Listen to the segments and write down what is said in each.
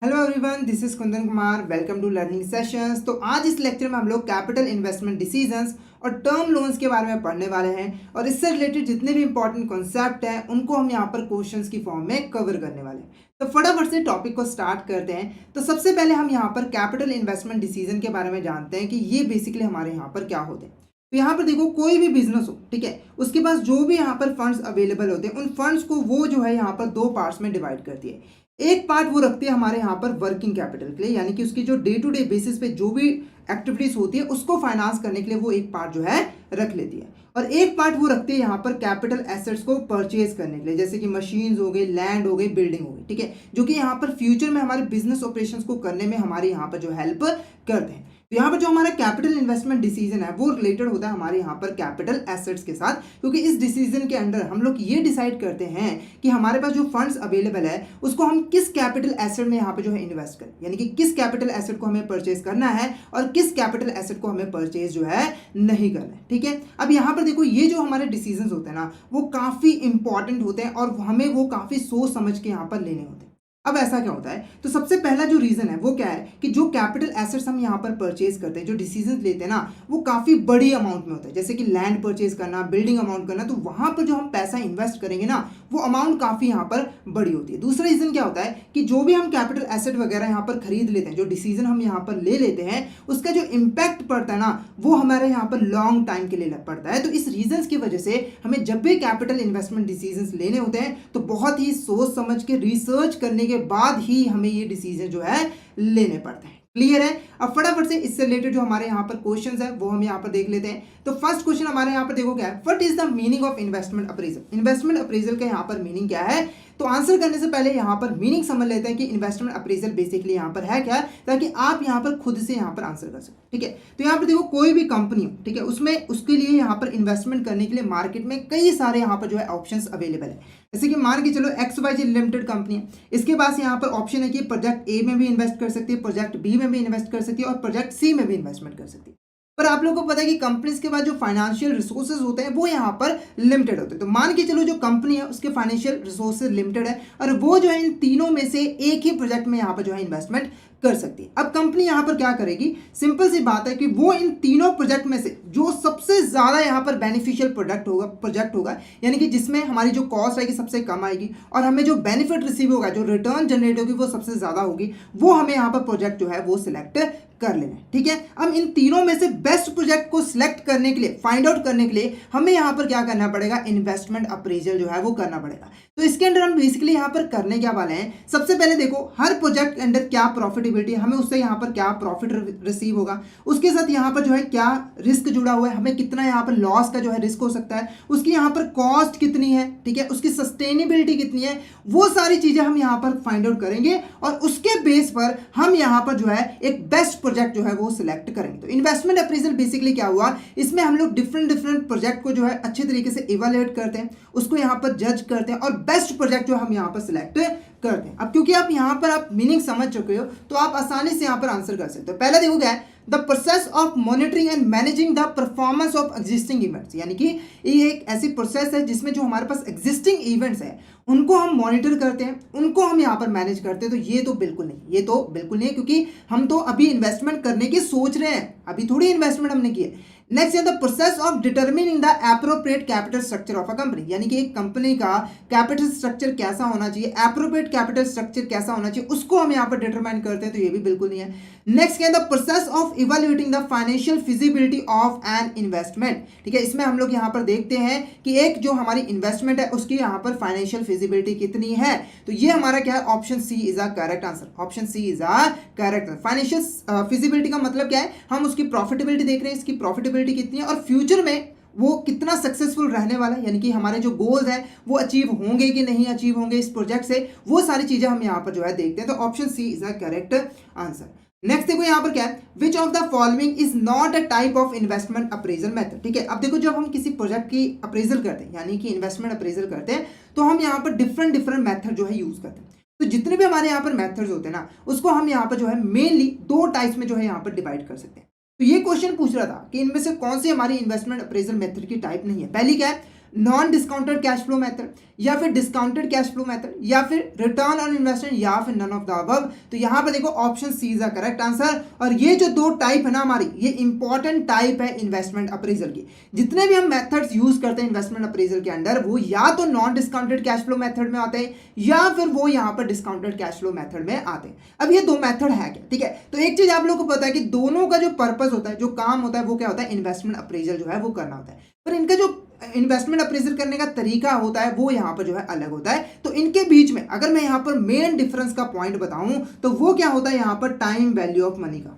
Hello everyone, this is Kundan Kumar. Welcome to learning sessions. तो आज इस लेक्चर में हम लोग कैपिटल इन्वेस्टमेंट डिसीजंस और टर्म लोन्स के बारे में पढ़ने वाले हैं और इससे रिलेटेड जितने भी इंपॉर्टेंट कॉन्सेप्ट हैं उनको हम यहाँ पर क्वेश्चंस की फॉर्म में कवर करने वाले हैं। तो फटाफट से टॉपिक को स्टार्ट करते हैं। तो सबसे पहले हम यहाँ पर कैपिटल इन्वेस्टमेंट डिसीजन के बारे में जानते हैं कि ये बेसिकली हमारे यहाँ पर क्या होते हैं। तो यहाँ पर देखो, कोई भी बिजनेस हो, ठीक है, उसके पास जो भी यहाँ पर फंड्स अवेलेबल होते हैं उन फंड्स को वो जो है यहाँ पर दो पार्ट्स में डिवाइड करती है। एक पार्ट वो रखती है हमारे यहाँ पर वर्किंग कैपिटल के लिए, यानी कि उसकी जो डे टू डे बेसिस पे जो भी एक्टिविटीज होती है उसको फाइनेंस करने के लिए वो एक पार्ट जो है रख लेती है। और एक पार्ट वो रखती है यहाँ पर कैपिटल एसेट्स को परचेज करने के लिए, जैसे कि मशीन्स हो गई, लैंड हो गई, बिल्डिंग हो गई, ठीक है, जो कि यहाँ पर फ्यूचर में हमारे बिजनेस ऑपरेशंस को करने में हमारे यहाँ पर जो हेल्प करते हैं। तो यहाँ पर जो हमारा कैपिटल इन्वेस्टमेंट डिसीजन है वो रिलेटेड होता है हमारे यहाँ पर कैपिटल एसेट्स के साथ, क्योंकि इस डिसीजन के अंडर हम लोग ये डिसाइड करते हैं कि हमारे पास जो फंड्स अवेलेबल है उसको हम किस कैपिटल एसेट में यहाँ पे जो है इन्वेस्ट करें, यानी कि किस कैपिटल एसेट को हमें परचेज करना है और किस कैपिटल एसेट को हमें परचेज जो है नहीं करना है। ठीक है, अब यहाँ पर देखो, ये जो हमारे डिसीजंस होते हैं ना वो काफ़ी इंपॉर्टेंट होते हैं और हमें वो काफ़ी सोच समझ के यहाँ पर लेने होते हैं। अब ऐसा क्या होता है, तो सबसे पहला जो रीजन है वो क्या है कि जो कैपिटल एसेट्स हम यहाँ पर परचेज करते हैं, जो डिसीजन लेते हैं ना, वो काफ़ी बड़ी अमाउंट में होता है, जैसे कि लैंड परचेज करना, बिल्डिंग अमाउंट करना, तो वहाँ पर जो हम पैसा इन्वेस्ट करेंगे ना वो अमाउंट काफ़ी यहाँ पर बड़ी होती है। दूसरा रीजन क्या होता है कि जो भी हम कैपिटल एसेट वगैरह यहाँ पर खरीद लेते हैं, जो डिसीजन हम यहाँ पर ले लेते हैं, उसका जो इम्पैक्ट पड़ता है ना वो हमारे यहाँ पर लॉन्ग टाइम के लिए पड़ता है। तो इस रीजन की वजह से हमें जब भी कैपिटल इन्वेस्टमेंट डिसीजन लेने होते हैं तो बहुत ही सोच समझ के रिसर्च करने के बाद ही हमें ये डिसीजन जो है लेने पड़ते हैं। क्लियर है? अब फटाफट से इससे रिलेटेड जो हमारे यहाँ पर क्वेश्चंस है वो हम यहाँ पर देख लेते हैं। तो फर्स्ट क्वेश्चन हमारे यहाँ पर देखो क्या है, what is the meaning of investment appraisal. Investment appraisal का यहाँ पर मीनिंग क्या है, तो आंसर करने से पहले यहाँ पर मीनिंग समझ लेते हैं कि इन्वेस्टमेंट अप्रेजल बेसिकली यहाँ पर है क्या, ताकि आप यहाँ पर खुद से यहाँ पर आंसर कर सको। ठीक है, तो यहाँ पर देखो, कोई भी कंपनी हो, ठीक है, उसमें उसके लिए यहाँ पर इन्वेस्टमेंट करने के लिए मार्केट में कई सारे यहाँ पर जो है ऑप्शंस अवेलेबल है। जैसे कि मान के चलो XYZ लिमिटेड कंपनी है, इसके पास यहाँ पर ऑप्शन है कि प्रोजेक्ट ए में भी इन्वेस्ट कर सकती है, प्रोजेक्ट बी में भी इन्वेस्ट कर सकती है और प्रोजेक्ट सी में भी इन्वेस्टमेंट कर सकती है। पर आप लोगों को पता है कि कंपनीज के पास जो फाइनेंशियल रिसोर्सेज होते हैं वो यहाँ पर लिमिटेड होते हैं। तो मान के चलो जो कंपनी है उसके फाइनेंशियल रिसोर्सेज लिमिटेड है और वो जो है इन तीनों में से एक ही प्रोजेक्ट में यहाँ पर जो है इन्वेस्टमेंट कर सकती है। अब कंपनी यहाँ पर क्या करेगी, सिंपल सी बात है कि वो इन तीनों प्रोजेक्ट में से जो सबसे ज्यादा यहाँ पर बेनिफिशियल प्रोजेक्ट होगा, यानी कि जिसमें हमारी जो कॉस्ट आएगी सबसे कम आएगी और हमें जो बेनिफिट रिसीव होगा, जो रिटर्न जनरेट होगी वो सबसे ज्यादा होगी, वो हमें यहाँ पर प्रोजेक्ट जो है वो सिलेक्ट कर लेना है। ठीक है, अब इन तीनों में से बेस्ट प्रोजेक्ट को सिलेक्ट करने के लिए, फाइंड आउट करने के लिए हमें यहाँ पर क्या करना पड़ेगा, इन्वेस्टमेंट अप्रेजल जो है वो करना पड़ेगा। तो इसके अंदर हम बेसिकली यहाँ पर करने क्या वाले हैं, सबसे पहले देखो हर प्रोजेक्ट के अंदर क्या प्रॉफिटेबिलिटी है, हमें उससे यहाँ पर क्या प्रॉफिट रिसीव होगा, उसके साथ यहाँ पर जो है क्या रिस्क जुड़ा हुआ है, हमें कितना यहाँ पर लॉस का जो है रिस्क हो सकता है, उसकी यहाँ पर कॉस्ट कितनी है, ठीक है, उसकी सस्टेनेबिलिटी कितनी है, वो सारी चीजें हम यहाँ पर फाइंड आउट करेंगे और उसके बेस पर हम यहाँ पर जो है एक बेस्ट प्रोजेक्ट जो है वो सिलेक्ट करेंगे। तो इन्वेस्टमेंट अप्रेजल बेसिकली क्या हुआ, इसमें हम लोग डिफरेंट प्रोजेक्ट को जो है अच्छे तरीके से इवैल्यूएट करते हैं, उसको यहाँ पर जज करते हैं और बेस्ट प्रोजेक्ट जो हम यहाँ पर सिलेक्ट करते हैं। अब क्योंकि आप यहाँ पर आप मीनिंग समझ चुके हो तो आप आसानी से यहाँ पर आंसर कर सकते हो। पहला देखो क्या है, the process of monitoring and managing the performance of existing events, यानी कि ये एक ऐसी प्रोसेस है जिसमें जो हमारे पास एग्जिस्टिंग इवेंट्स है उनको हम मॉनिटर करते हैं, उनको हम यहाँ पर मैनेज करते हैं। तो ये तो बिल्कुल नहीं, ये तो बिल्कुल नहीं है, क्योंकि हम तो अभी इन्वेस्टमेंट करने की सोच रहे हैं, अभी थोड़ी इन्वेस्टमेंट हमने की है। नेक्स्ट है the process of determining the appropriate capital structure of a company, यानी कि एक कंपनी का कैपिटल स्ट्रक्चर कैसा होना चाहिए, एप्रोप्रिएट कैपिटल स्ट्रक्चर कैसा होना चाहिए, उसको हम यहाँ पर डिटरमाइन करते हैं। तो ये भी बिल्कुल नहीं है। नेक्स्ट क्या है, the process of evaluating the financial feasibility of an investment, ठीक है, इसमें हम लोग यहाँ पर देखते हैं कि एक जो हमारी इन्वेस्टमेंट है उसकी यहाँ पर फाइनेंशियल फिजिबिलिटी कितनी है। तो ये हमारा क्या है, option C is a correct answer, option C is a correct answer. Financial feasibility का मतलब क्या है, हम उसकी प्रॉफिटेबिलिटी देख रहे हैं, इसकी प्रॉफिटेबिलिटी कितनी है और फ्यूचर में वो कितना सक्सेसफुल रहने वाला है, यानी कि हमारे जो गोल्स हैं वो अचीव होंगे कि नहीं अचीव होंगे इस प्रोजेक्ट से, वो सारी चीजें हम यहाँ पर जो है देखते हैं। तो option C is a correct answer. Next देखो यहाँ पर क्या है, which of the following is not a type of investment appraisal method. ठीक है, अब देखो जब हम किसी प्रोजेक्ट की अप्रेजल करते हैं, यानी कि इन्वेस्टमेंट अप्रेजल करते हैं, तो हम यहाँ पर डिफरेंट मेथड जो है यूज करते हैं। तो जितने भी हमारे यहाँ पर मेथड्स होते हैं ना उसको हम यहाँ पर जो है मेनली दो टाइप्स में जो है यहाँ पर डिवाइड कर सकते हैं। तो ये क्वेश्चन पूछ रहा था कि इनमें से कौन सी हमारी इन्वेस्टमेंट अप्रेजल मेथड की टाइप नहीं है। पहली क्या है, non discounted cash flow method, या फिर डिस्काउंटेड कैश फ्लो मेथड, या फिर रिटर्न ऑन इन्वेस्टमेंट, या फिर नन ऑफ द अबव। तो यहाँ पर देखो option C is the correct answer. और ये जो दो टाइप है ना हमारी, ये इंपॉर्टेंट टाइप है इन्वेस्टमेंट अप्रेजल की। जितने भी हम मेथड्स यूज करते हैं इन्वेस्टमेंट अप्रेजल के अंदर, वो या तो non discounted cash flow method में आते हैं, या फिर वो यहाँ पर डिस्काउंटेड कैश फ्लो मेथड में आते हैं। अब ये दो मेथड है क्या, ठीक है। तो एक चीज आप लोगों को पता है कि दोनों का जो पर्पस होता है, जो काम होता है, वो क्या होता है, इन्वेस्टमेंट अप्रेजल जो है वो करना होता है। पर इनका जो इन्वेस्टमेंट अप्रेजल करने का तरीका होता है वो यहाँ पर जो है अलग होता है। तो इनके बीच में अगर मैं यहाँ पर मेन डिफरेंस का पॉइंट बताऊं तो वो क्या होता है, यहाँ पर टाइम वैल्यू ऑफ मनी का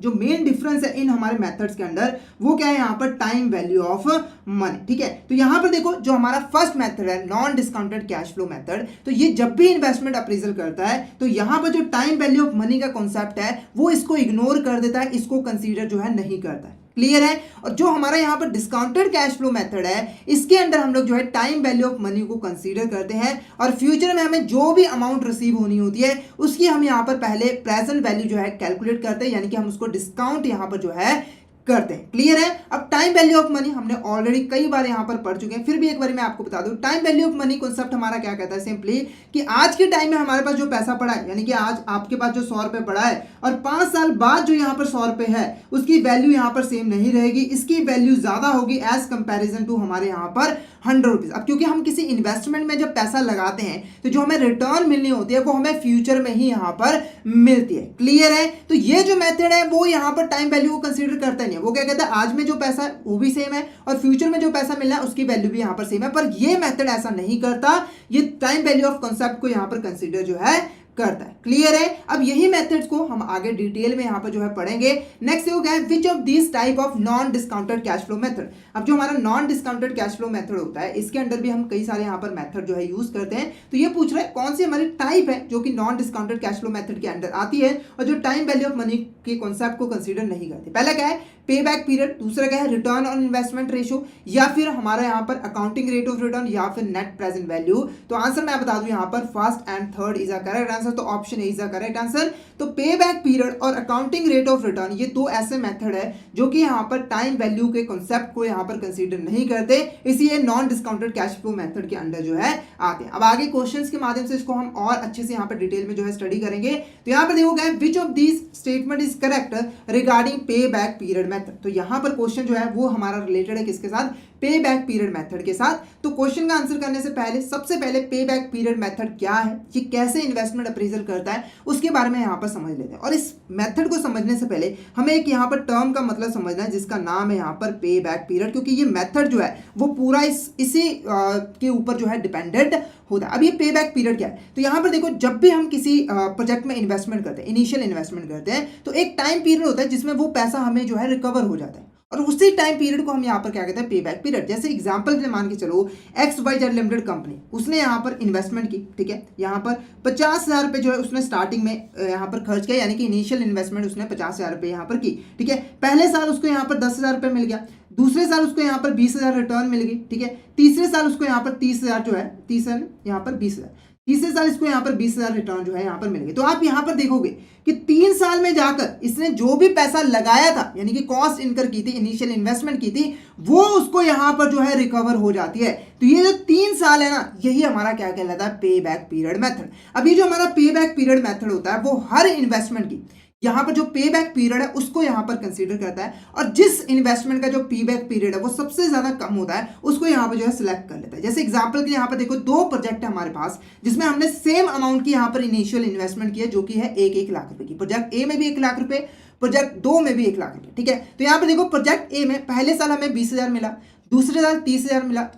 जो मेन डिफरेंस है इन हमारे मेथड्स के अंदर, वो क्या है, यहाँ पर टाइम वैल्यू ऑफ मनी, ठीक है। तो यहाँ पर देखो जो हमारा फर्स्ट मेथड है non discounted cash flow method, तो ये जब भी इन्वेस्टमेंट अप्रेजल करता है तो यहाँ पर जो टाइम वैल्यू ऑफ मनी का कॉन्सेप्ट है वो इसको इग्नोर कर देता है, इसको कंसीडर जो है नहीं करता है। क्लियर है। और जो हमारा यहाँ पर डिस्काउंटेड कैश फ्लो मेथड है, इसके अंदर हम लोग जो है टाइम वैल्यू ऑफ मनी को कंसीडर करते हैं, और फ्यूचर में हमें जो भी अमाउंट रिसीव होनी होती है उसकी हम यहाँ पर पहले प्रेजेंट वैल्यू जो है कैलकुलेट करते हैं, यानी कि हम उसको डिस्काउंट यहाँ पर जो है करते हैं। क्लियर है। अब टाइम वैल्यू ऑफ मनी हमने ऑलरेडी कई बार यहां पर पढ़ चुके हैं, फिर भी एक बार मैं आपको बता दूं। Time value of money concept हमारा क्या कहता है, सिंपली कि आज के टाइम में हमारे पास जो पैसा पड़ा है, यानी कि आज आपके पास जो 100 रुपए पड़ा है, और 5 साल बाद जो यहाँ पर 100 रुपए है उसकी वैल्यू यहाँ पर सेम नहीं रहेगी, इसकी वैल्यू ज्यादा होगी एज कंपेरिजन टू हमारे यहाँ पर 100 रुपीज। अब क्योंकि हम किसी इन्वेस्टमेंट में जब पैसा लगाते हैं तो जो हमें रिटर्न मिलनी होती है वो हमें फ्यूचर में ही यहाँ पर मिलती है। क्लियर है। तो ये जो मेथड है वो यहाँ पर टाइम वैल्यू को कंसीडर करता नहीं है। वो क्या कहता है, आज में जो पैसा है वो भी सेम है और फ्यूचर में जो पैसा मिलना है उसकी वैल्यू भी यहाँ पर सेम है। पर ये मेथड ऐसा नहीं करता, ये टाइम वैल्यू ऑफ कॉन्सेप्ट को यहाँ पर कंसीडर जो है करता है। क्लियर है। अब यही मेथड्स को हम आगे डिटेल में यहाँ पर जो है पढ़ेंगे। नेक्स्ट हो गया विच of this type of non discounted cash flow method. अब जो हमारा non discounted cash flow method होता है, इसके अंदर भी हम कई सारे यहाँ पर मेथड जो है यूज करते हैं। तो ये पूछ रहा है कौन सी हमारी टाइप है जो कि non discounted cash flow method के अंदर आती है और जो टाइम वैल्यू ऑफ मनी के कॉन्सेप्ट को कंसीडर नहीं करती। पहला क्या है, पे बैक पीरियड, दूसरा क्या है, रिटर्न ऑन इन्वेस्टमेंट रेशियो, या फिर हमारा यहाँ पर अकाउंटिंग रेट ऑफ रिटर्न, या फिर नेट प्रेजेंट वैल्यू। तो आंसर मैं बता दूं यहाँ पर first and third is a correct answer, तो option A is a correct answer. तो पे बैक पीरियड और अकाउंटिंग रेट ऑफ रिटर्न ये दो ऐसे मेथड है जो कि यहाँ पर टाइम वैल्यू के कॉन्सेप्ट को यहाँ पर कंसीडर नहीं करते, इसलिए non discounted cash flow method के अंदर जो है आते हैं। अब आगे क्वेश्चंस के माध्यम से इसको हम और अच्छे से यहाँ पर डिटेल में जो है स्टडी करेंगे। तो यहाँ पर देखोगे which of these statement is correct regarding पे बैक पीरियड मेथड। तो यहाँ पर क्वेश्चन जो है वो हमारा रिलेटेड है किसके साथ, पे बैक पीरियड मेथड के साथ। तो क्वेश्चन का आंसर करने से पहले सबसे पहले पे बैक पीरियड मेथड क्या है, ये कैसे इन्वेस्टमेंट अप्रेजल करता है, उसके बारे में यहाँ पर समझ लेते हैं। और इस मेथड को समझने से पहले हमें एक यहाँ पर टर्म का मतलब समझना है जिसका नाम है यहाँ पर पे बैक पीरियड, क्योंकि ये मेथड जो है वो पूरा इसी के ऊपर जो है डिपेंडेंट होता है। अब ये पे बैक पीरियड क्या है, तो यहाँ पर देखो जब भी हम किसी प्रोजेक्ट में इन्वेस्टमेंट करते हैं, इनिशियल इन्वेस्टमेंट करते हैं, तो एक टाइम पीरियड होता है जिसमें वो पैसा हमें जो है रिकवर हो जाता है, और उसी टाइम पीरियड को हम यहाँ पर क्या कहते हैं, पे बैक पीरियड। जैसे एग्जांपल के लिए मान के चलो XYZ लिमिटेड कंपनी, उसने यहाँ पर इन्वेस्टमेंट की, ठीक है, यहाँ पर 50,000 रुपये जो है उसने स्टार्टिंग में यहाँ पर खर्च किया, यानी कि इनिशियल इन्वेस्टमेंट उसने 50,000 रुपये यहाँ पर की, ठीक है। पहले साल उसको यहाँ पर 10,000 रुपये मिल गया, दूसरे साल उसको यहाँ पर 20,000 रिटर्न मिल गई, ठीक है। तीसरे साल उसको यहाँ पर 30,000 जो है, तीसरे यहाँ पर 20,000, तीसरे साल इसको यहाँ पर 20,000 रिटर्न जो है यहाँ पर मिल गए। तो आप यहाँ पर देखोगे कि 3 साल में जाकर इसने जो भी पैसा लगाया था, यानी कि कॉस्ट इनकर की थी, इनिशियल इन्वेस्टमेंट की थी, वो उसको यहाँ पर जो है रिकवर हो जाती है। तो ये जो 3 साल है ना, यही हमारा क्या कहलाता है, पे बैक पीरियड मेथड। अब ये जो हमारा पे बैक पीरियड मेथड होता है वो हर इन्वेस्टमेंट की यहाँ पर जो पे बैक पीरियड है उसको यहाँ पर कंसीडर करता है, और जिस इन्वेस्टमेंट का जो पे बैक पीरियड है वो सबसे ज्यादा कम होता है उसको यहाँ पर जो है सिलेक्ट कर लेता है। जैसे एग्जांपल के यहाँ पर देखो 2 प्रोजेक्ट है हमारे पास जिसमें हमने सेम अमाउंट की यहाँ पर इनिशियल इन्वेस्टमेंट किया, जो कि है 1 लाख रुपए की। प्रोजेक्ट ए में भी 1 लाख रुपए, प्रोजेक्ट 2 में भी 1 लाख रुपए, ठीक है। तो यहाँ पर देखो प्रोजेक्ट ए में पहले साल हमें 20,000 मिला, दूसरे साल 30,000 मिला,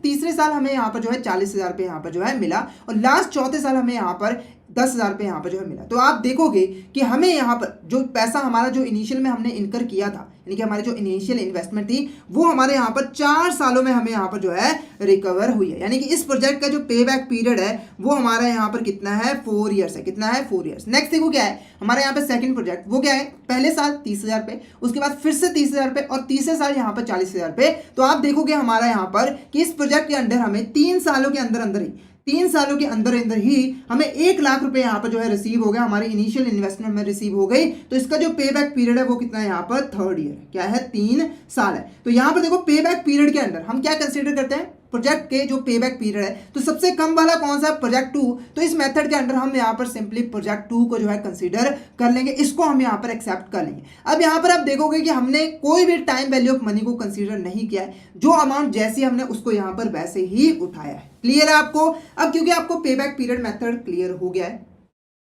तीसरे साल हमें यहाँ पर जो है 40,000 रुपये यहाँ पर जो है मिला, और लास्ट चौथे साल हमें यहाँ पर 10,000 रुपये यहाँ पर जो है मिला। तो आप देखोगे कि हमें यहाँ पर जो पैसा हमारा जो इनिशियल में हमने इनकर किया था, यानी कि हमारी जो इनिशियल इन्वेस्टमेंट थी, वो हमारे यहाँ पर 4 सालों में हमें यहाँ पर जो है रिकवर हुई है। यानी कि इस प्रोजेक्ट का जो पे बैक पीरियड है वो हमारा यहाँ पर कितना है, 4 ईयर्स है। कितना है, 4 ईयर्स। नेक्स्ट देखो क्या है हमारे यहाँ पे सेकंड प्रोजेक्ट, वो क्या है, पहले साल 30,000 रुपये, उसके बाद फिर से 30,000 रुपये, और तीसरे साल यहाँ पर 40,000 रुपये। तो आप देखोगे हमारा यहाँ पर कि इस प्रोजेक्ट के अंदर हमें 3 सालों के अंदर अंदर ही 3 सालों के अंदर अंदर ही हमें 1 लाख रुपए यहाँ पर जो है रिसीव हो गया, हमारी इनिशियल इन्वेस्टमेंट में रिसीव हो गई। तो इसका जो पे बैक पीरियड है वो कितना है यहाँ पर, 3rd ईयर है, क्या है, 3 साल है। तो यहाँ पर देखो पे बैक पीरियड के अंदर हम क्या कंसीडर करते हैं, प्रोजेक्ट के जो पे बैक पीरियड है, तो सबसे कम वाला कौन सा, प्रोजेक्ट 2। तो इस मेथड के अंदर हम यहाँ पर सिंपली प्रोजेक्ट 2 को जो है कंसीडर कर लेंगे, इसको हम यहाँ पर एक्सेप्ट कर लेंगे। अब यहाँ पर आप देखोगे कि हमने कोई भी टाइम वैल्यू ऑफ मनी को कंसीडर नहीं किया है, जो अमाउंट जैसी हमने उसको यहाँ पर वैसे ही उठाया है। क्लियर है आपको? अब क्योंकि आपको पे बैक पीरियड मेथड क्लियर हो गया है,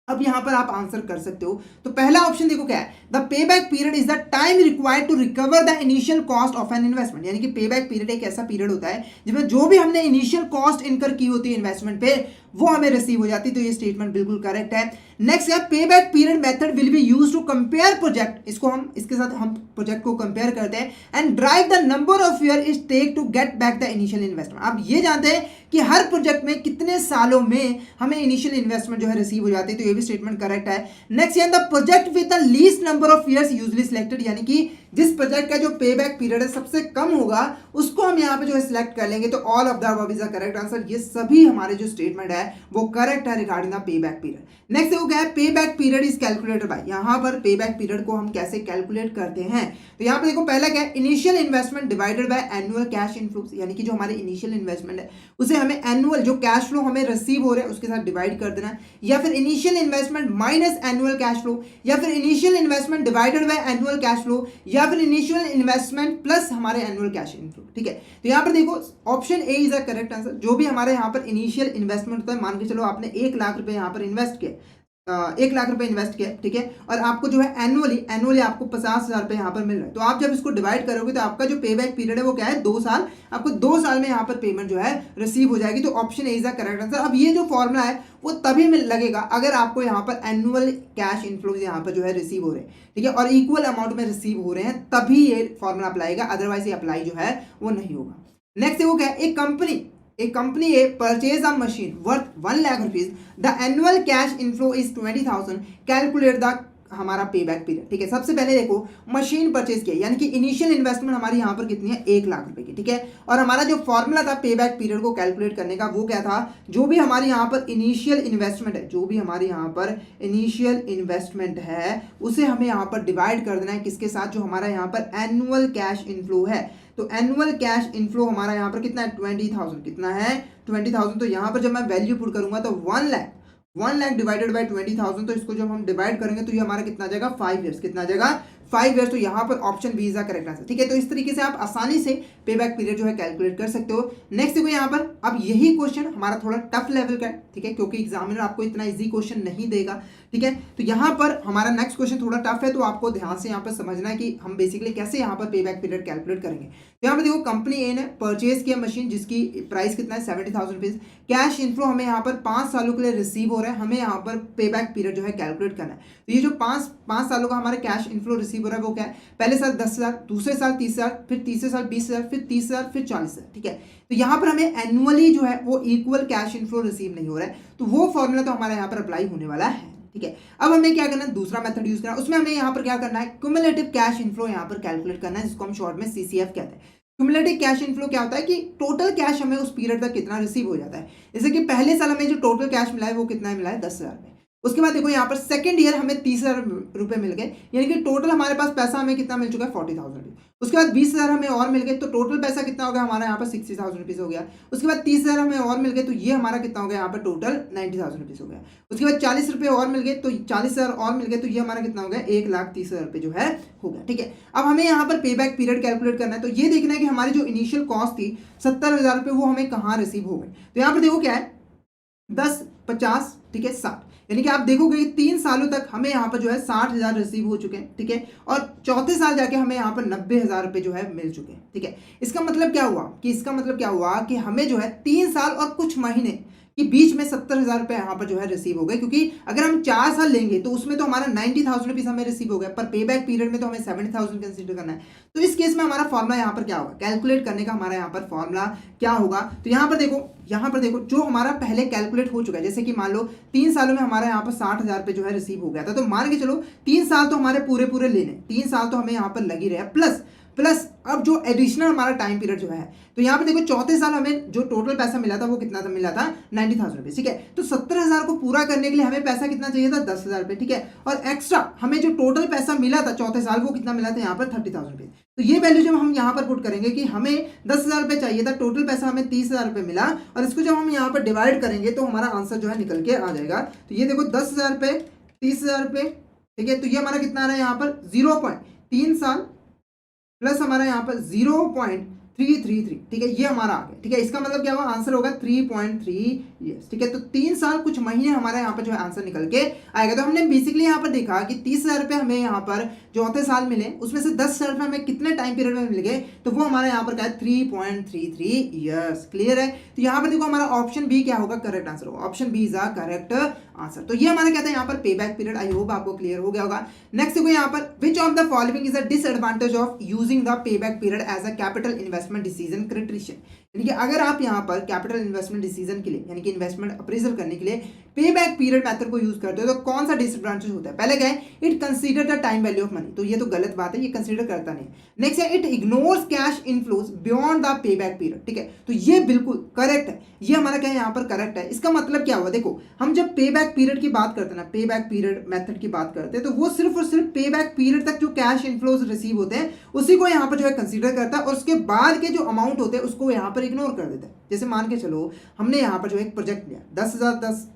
अब यहां पर आप आंसर कर सकते हो। तो पहला ऑप्शन देखो क्या है, the pay back period is the time required to recover the initial cost of an investment. यानी कि पे बैक पीरियड एक ऐसा पीरियड होता है जिसमें जो भी हमने इनिशियल कॉस्ट इनकर की होती है इन्वेस्टमेंट पे, वो हमें रिसीव हो जाती है। तो ये स्टेटमेंट बिल्कुल करेक्ट है। नेक्स्ट है, pay back period method will be used to compare project. इसको हम इसके साथ हम प्रोजेक्ट को कंपेयर करते हैं, and drive the number of year is take to get back the initial investment. आप ये जानते हैं कि हर प्रोजेक्ट में कितने सालों में हमें इनिशियल इन्वेस्टमेंट जो है रिसीव हो जाती है। तो ये भी स्टेटमेंट करेक्ट है। नेक्स्ट है, the project with the least number of years usually selected. यानी कि जिस प्रोजेक्ट का जो पे बैक पीरियड है सबसे कम होगा उसको हम यहाँ पे जो है सिलेक्ट कर लेंगे। तो all of the above is the correct answer. ये सभी हमारे जो स्टेटमेंट है वो करेक्ट है regarding the pay back period. Next देखो क्या है, pay back period is calculated by. यहाँ पर पे बैक पीरियड को हम कैसे कैलकुलेट करते हैं, तो यहाँ पे देखो पहला क्या है, initial investment divided by annual cash inflows. यानी कि जो हमारे इनिशियल इन्वेस्टमेंट है उसे हमें एनुअल जो कैश फ्लो हमें रिसीव हो रहे हैं उसके साथ डिवाइड कर देना है, या फिर initial investment minus annual cash flow, या फिर initial investment divided by annual cash flow, या फिर इनिशियल इन्वेस्टमेंट प्लस हमारे एनुअल कैश इनफ्लो। ठीक है, तो यहाँ पर देखो option A is the correct answer. जो भी हमारे यहाँ पर इनिशियल इन्वेस्टमेंट होता है, मान के चलो आपने 1 लाख रुपए यहाँ पर इन्वेस्ट किया, 1 लाख रुपए इन्वेस्ट किया, ठीक है, और आपको जो है एनुअली आपको 50,000 रुपए यहाँ पर मिल रहा है। तो आप जब इसको डिवाइड करोगे तो आपका जो पे बैक पीरियड है वो क्या है, 2 साल। आपको 2 साल में यहाँ पर पेमेंट जो है रिसीव हो जाएगी। तो option A is the correct answer. अब ये जो फॉर्मूला है वो तभी लगेगा अगर आपको यहाँ पर एनुअल कैश इनफ्लोज यहाँ पर जो है रिसीव हो रहे हैं, ठीक है, और इक्वल अमाउंट में रिसीव हो रहे हैं, तभी ये फॉर्मूला अप्लाई होगा, अदरवाइज ये अप्लाई जो है वो नहीं होगा। नेक्स्ट है वो क्या है, एक company A purchase a machine worth 1 lakh rupees, the annual cash inflow is 20,000, calculate the हमारा पे बैक पीरियड। ठीक है, सबसे पहले देखो मशीन परचेज किया, यानी कि इनिशियल इन्वेस्टमेंट हमारी यहाँ पर कितनी है, 1 लाख रुपए की। ठीक है, और हमारा जो फॉर्मूला था पे बैक पीरियड को कैलकुलेट करने का वो क्या था, जो भी हमारी यहाँ पर इनिशियल इन्वेस्टमेंट है, जो भी हमारी यहाँ पर इनिशियल इन्वेस्टमेंट है उसे हमें यहाँ पर डिवाइड कर देना है किसके साथ, जो हमारा यहाँ पर एनुअल कैश इनफ्लो है। तो एनुअल कैश इनफ्लो हमारा यहाँ पर कितना है, 20,000। कितना है, 20,000। तो यहाँ पर जब मैं वैल्यू पुट करूंगा तो 1 लाख डिवाइडेड बाय 20,000, तो इसको जब हम डिवाइड करेंगे तो ये हमारा कितना आ जाएगा, 5 ईयर्स। कितना आ जाएगा, 5 ईयर्स। तो यहाँ पर option B is the correct answer. ठीक है, तो इस तरीके से आप आसानी से पे बैक पीरियड जो है कैलकुलेट कर सकते हो। नेक्स्ट देखो यहाँ पर, अब यही क्वेश्चन हमारा थोड़ा टफ लेवल का है, ठीक है, क्योंकि एग्जामिनर आपको इतना इजी क्वेश्चन नहीं देगा। ठीक है, तो यहाँ पर हमारा नेक्स्ट क्वेश्चन थोड़ा टफ है, तो आपको ध्यान से यहाँ पर समझना है कि हम बेसिकली कैसे यहाँ पर पे बैक पीरियड कैलकुलेट करेंगे। तो यहाँ पर देखो कंपनी ए ने परचेज किया मशीन जिसकी प्राइस कितना है, 70,000 रुपीज। कैश इनफ्लो हमें यहाँ पर 5 सालों के लिए रिसीव हो रहा है, हमें यहाँ पर पे बैक पीरियड जो है कैलकुलेट करना है। तो ये जो 5 सालों का हमारा कैश इनफ्लो रिसीव हो रहा है वो क्या है, पहले साल 10,000, दूसरे साल 30,000, फिर तीसरे साल 20,000, फिर 30,000, फिर 40,000। ठीक है, तो यहाँ पर हमें एनुअली जो है वो इक्वल कैश इनफ्लो रिसीव नहीं हो रहा है, तो वो फॉर्मूला तो हमारा यहाँ पर अप्लाई होने वाला है। ठीक है, अब हमें क्या करना है, दूसरा मेथड यूज करना है। उसमें हमें यहाँ पर क्या करना है, क्यूमुलेटिव कैश इनफ्लो यहाँ पर कैलकुलेट करना है, जिसको हम शॉर्ट में CCF कहते हैं। क्यूमुलेटिव कैश इनफ्लो क्या होता है कि टोटल कैश हमें उस पीरियड तक कितना रिसीव हो जाता है। जैसे कि पहले साल हमें जो टोटल कैश मिला है वो कितना मिला है, 10,000 में। उसके बाद देखो यहाँ पर सेकंड ईयर हमें 30,000 रुपए मिल गए, यानी कि टोटल हमारे पास पैसा हमें कितना मिल चुका है, 40,000 रुपीज। उसके बाद 20,000 हमें और मिल गए, तो टोटल पैसा कितना हो गया हमारा यहाँ पर 60,000 रुपीज हो गया। उसके बाद 30,000 हमें और मिल गए, तो ये हमारा कितना हो गया यहाँ पर टोटल 90,000 रुपीज हो गया। उसके बाद 40 रुपये और मिल गए, तो 40,000 और मिल गए, तो ये हमारा कितना हो गया, 1,30,000 रुपये जो है हो गया। ठीक है, अब हमें यहाँ पर पे बैक पीरियड कैलकुलेट करना है। तो ये देखना है कि हमारी जो इनिशियल कॉस्ट थी 70,000 रुपये, वो हमें कहाँ रिसीव हो गई। तो यहाँ पर देखो क्या है, 10, 50, ठीक है, 60, यानी कि आप देखोगे 3 सालों तक हमें यहाँ पर जो है 60,000 रिसीव हो चुके हैं। ठीक है, और चौथे साल जाके हमें यहाँ पर 90,000 रुपये जो है मिल चुके हैं। ठीक है, इसका मतलब क्या हुआ कि हमें जो है 3 साल और कुछ महीने कि बीच में 70,000 रुपये यहाँ पर जो है रिसीव हो गए, क्योंकि अगर हम 4 साल लेंगे तो उसमें तो हमारा 90,000 रुपीज हमें रिसीव हो गया, पर पे बैक पीरियड में तो हमें 70,000 कंसीडर करना है। तो इस केस में हमारा फॉर्मूला यहाँ पर क्या होगा, कैलकुलेट करने का हमारा यहाँ पर फॉर्मूला क्या होगा। तो यहाँ पर देखो जो हमारा पहले कैलकुलेट हो चुका है, जैसे कि मान लो 3 सालों में हमारा यहाँ पर 60,000 रुपये जो है रिसीव हो गया था, तो मान के चलो 3 साल तो हमारे पूरे लेने, 3 साल तो हमें यहाँ पर लगी रहे, प्लस प्लस अब जो एडिशनल हमारा टाइम पीरियड जो है, तो यहाँ पे देखो चौथे साल हमें जो टोटल पैसा मिला था वो कितना था, मिला था 90,000 रुपये, ठीक है। तो 70,000 को पूरा करने के लिए हमें पैसा कितना चाहिए था, 10,000 रुपये, ठीक है। और एक्स्ट्रा हमें जो टोटल पैसा मिला था चौथे साल वो कितना मिला था यहाँ पर 30,000 रुपये। तो ये वैल्यू जब हम यहाँ पर पुट करेंगे कि हमें 10,000 रुपये चाहिए था, टोटल पैसा हमें 30,000 रुपये मिला, और इसको जब हम यहाँ पर डिवाइड करेंगे तो हमारा आंसर जो है निकल के आ जाएगा। तो ये देखो 10,000 रुपये, 30,000 रुपये, ठीक है। तो ये हमारा कितना आ रहा है यहाँ पर 0.3 साल प्लस हमारा यहाँ पर 0.333, ठीक है, ये हमारा आ गया, ठीक है। इसका मतलब क्या हुआ, आंसर होगा 3.3 ईयर्स, ठीक है। तो 3 साल कुछ महीने हमारे यहाँ पर जो है आंसर निकल के आएगा। तो हमने बेसिकली यहाँ पर देखा कि 30,000 रुपये हमें यहाँ पर चौथे साल मिले, उसमें से 10,000 रुपये हमें कितने टाइम पीरियड में मिल गए, तो वो हमारे यहाँ पर क्या है 3.33 ईयर्स। क्लियर है। तो यहाँ पर देखो हमारा ऑप्शन बी क्या होगा, करेक्ट आंसर होगा। Option B is a correct answer. तो ये हमारा कहता है यहाँ पर pay back period. I hope आपको क्लियर हो गया होगा। नेक्स्ट देखो यहाँ पर, which of the following is a disadvantage of using the pay back period as a capital investment decision criteria. यानी कि अगर आप यहाँ पर कैपिटल इन्वेस्टमेंट डिसीजन के लिए, यानी कि इन्वेस्टमेंट अप्रेजल करने के लिए पे बैक पीरियड मेथड को यूज करते हो, तो कौन सा डिसएडवांटेज होता है। पहले क्या है, it consider the time value of money, तो ये तो गलत बात है, ये कंसीडर करता नहीं। नेक्स्ट है, it ignores cash inflows beyond the pay back period, ठीक है। तो ये बिल्कुल करेक्ट है, ये हमारा क्या है यहाँ पर करेक्ट है। इसका मतलब क्या हुआ, देखो हम जब पे बैक पीरियड की बात करते हैं ना, पे बैक पीरियड मेथड की बात करते हैं, तो वो सिर्फ और सिर्फ पे बैक पीरियड तक जो कैश इनफ्लोज रिसीव होते हैं उसी को यहाँ पर जो है कंसीडर करता है, और उसके बाद के जो अमाउंट होते हैं उसको यहाँ पर इग्नोर कर देता है। जैसे मान के चलो हमने यहाँ पर जो एक प्रोजेक्ट लिया,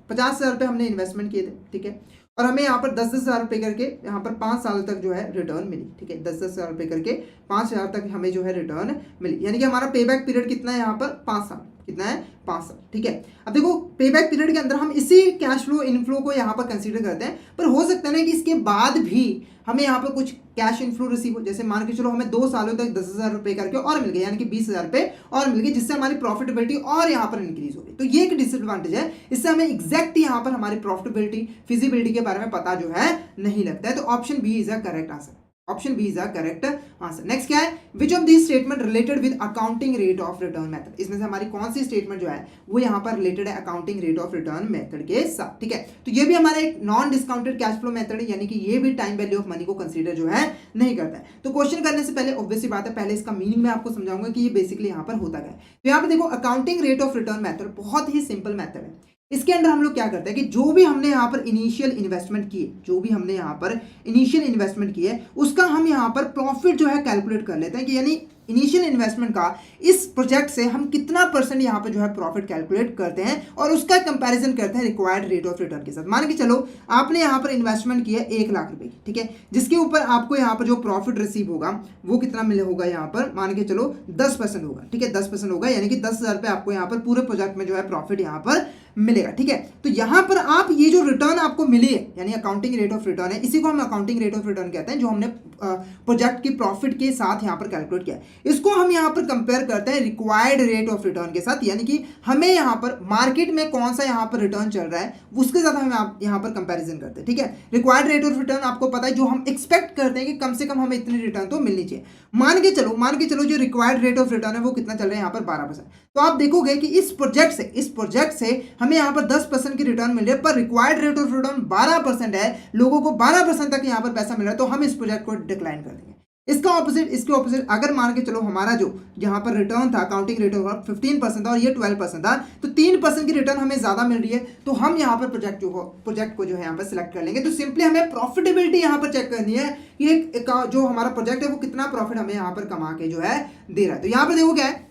50,000 रुपये हमने इन्वेस्टमेंट किए थे, ठीक है, और हमें यहाँ पर 10,000 रुपये करके यहाँ पर 5 साल तक जो है रिटर्न मिली, ठीक है। 10,000 रुपये करके 5,000 तक हमें जो है रिटर्न मिली, यानी कि हमारा पे बैक पीरियड कितना है यहाँ पर 5 साल, कितना है 5 साल, ठीक है। अब देखो पे बैक पीरियड के अंदर हम इसी कैश फ्लो इनफ्लो को यहाँ पर कंसीडर करते हैं, पर हो सकता है ना कि इसके बाद भी हमें यहाँ पर कुछ कैश इनफ्लो रिसीव हो। जैसे मान के चलो हमें 2 सालों तक 10,000 रुपये करके और मिल गए, यानी कि 20,000 रुपये और मिल गए, जिससे हमारी प्रॉफिटेबिलिटी और यहाँ पर इंक्रीज हो गई। तो ये एक डिसएडवांटेज है, इससे हमें एग्जैक्ट यहाँ पर हमारी प्रॉफिटेबिलिटी फिजिबिलिटी के बारे में पता जो है नहीं लगता है। तो option B is a correct answer. Option B is a correct answer. Next क्या है, which of this statement related with accounting rate of return method. इसमें से हमारी कौन सी स्टेटमेंट जो है वो यहाँ पर रिलेटेड है accounting rate of return method के साथ, ठीक है। तो ये भी हमारा एक non discounted cash flow method है, यानी कि ये भी टाइम वैल्यू ऑफ मनी को कंसीडर जो है नहीं करता है। तो क्वेश्चन करने से पहले ऑब्वियसली बात है, पहले इसका मीनिंग मैं आपको समझाऊंगा कि ये बेसिकली यहाँ पर होता है। तो यहाँ पर देखो accounting rate of return method बहुत ही सिंपल मेथड है। इसके अंदर हम लोग क्या करते हैं कि जो भी हमने यहाँ पर इनिशियल इन्वेस्टमेंट किए, जो भी हमने यहाँ पर इनिशियल इन्वेस्टमेंट किए उसका हम यहाँ पर प्रॉफिट जो है कैलकुलेट कर लेते हैं कि यानी इनिशियल इन्वेस्टमेंट का इस प्रोजेक्ट से हम कितना परसेंट यहाँ पर जो है प्रॉफिट कैलकुलेट करते हैं और उसका कंपैरिजन करते हैं रिक्वायर्ड रेट ऑफ रिटर्न के साथ। मान के चलो आपने यहाँ पर इन्वेस्टमेंट किया 1 लाख रुपए की, ठीक है, जिसके ऊपर आपको यहाँ पर जो प्रॉफिट रिसीव होगा वो कितना मिले होगा, यहाँ पर मान के चलो 10% होगा, ठीक है, 10% होगा, यानी कि 10,000 रुपये आपको यहाँ पर पूरे प्रोजेक्ट में जो है प्रॉफिट यहाँ पर मिलेगा, ठीक है। तो यहाँ पर आप ये जो रिटर्न आपको मिली है यानी अकाउंटिंग रेट ऑफ रिटर्न है, इसी को हम अकाउंटिंग रेट ऑफ रिटर्न कहते हैं, जो हमने प्रोजेक्ट की प्रॉफिट के साथ यहाँ पर कैलकुलेट किया है। इसको हम यहाँ पर कंपेयर करते हैं रिक्वायर्ड रेट ऑफ रिटर्न के साथ, यानी कि हमें यहाँ पर मार्केट में कौन सा यहाँ पर रिटर्न चल रहा है उसके साथ हम यहाँ पर कंपैरिजन करते हैं, ठीक है। रिक्वायर्ड रेट ऑफ रिटर्न आपको पता है, जो हम एक्सपेक्ट करते हैं कि कम से कम हमें इतनी रिटर्न तो मिलनी चाहिए। मान के चलो जो रिक्वायर्ड रेट ऑफ रिटर्न है वो कितना चल रहा है यहाँ पर 12%। तो आप देखोगे कि इस प्रोजेक्ट से हमें यहाँ पर 10% की रिटर्न मिल रही है, पर रिक्वायर्ड रेट ऑफ रिटर्न 12% है, लोगों को 12% तक यहाँ पर पैसा मिल रहा है, तो हम इस प्रोजेक्ट को डिक्लाइन कर देंगे। इसके ऑपोजिट अगर मान के चलो हमारा जो यहाँ पर रिटर्न था अकाउंटिंग रेट ऑफ 15% था और ये 12% था, तो 3% की रिटर्न हमें ज़्यादा मिल रही है, तो हम यहाँ पर प्रोजेक्ट को जो है यहाँ पर सिलेक्ट कर लेंगे। तो सिंपली हमें प्रॉफिटेबिलिटी यहाँ पर चेक करनी है कि एक जो हमारा प्रोजेक्ट है वो कितना प्रॉफिट हमें यहाँ पर कमा के जो है दे रहा है। तो यहाँ पर देखो क्या है,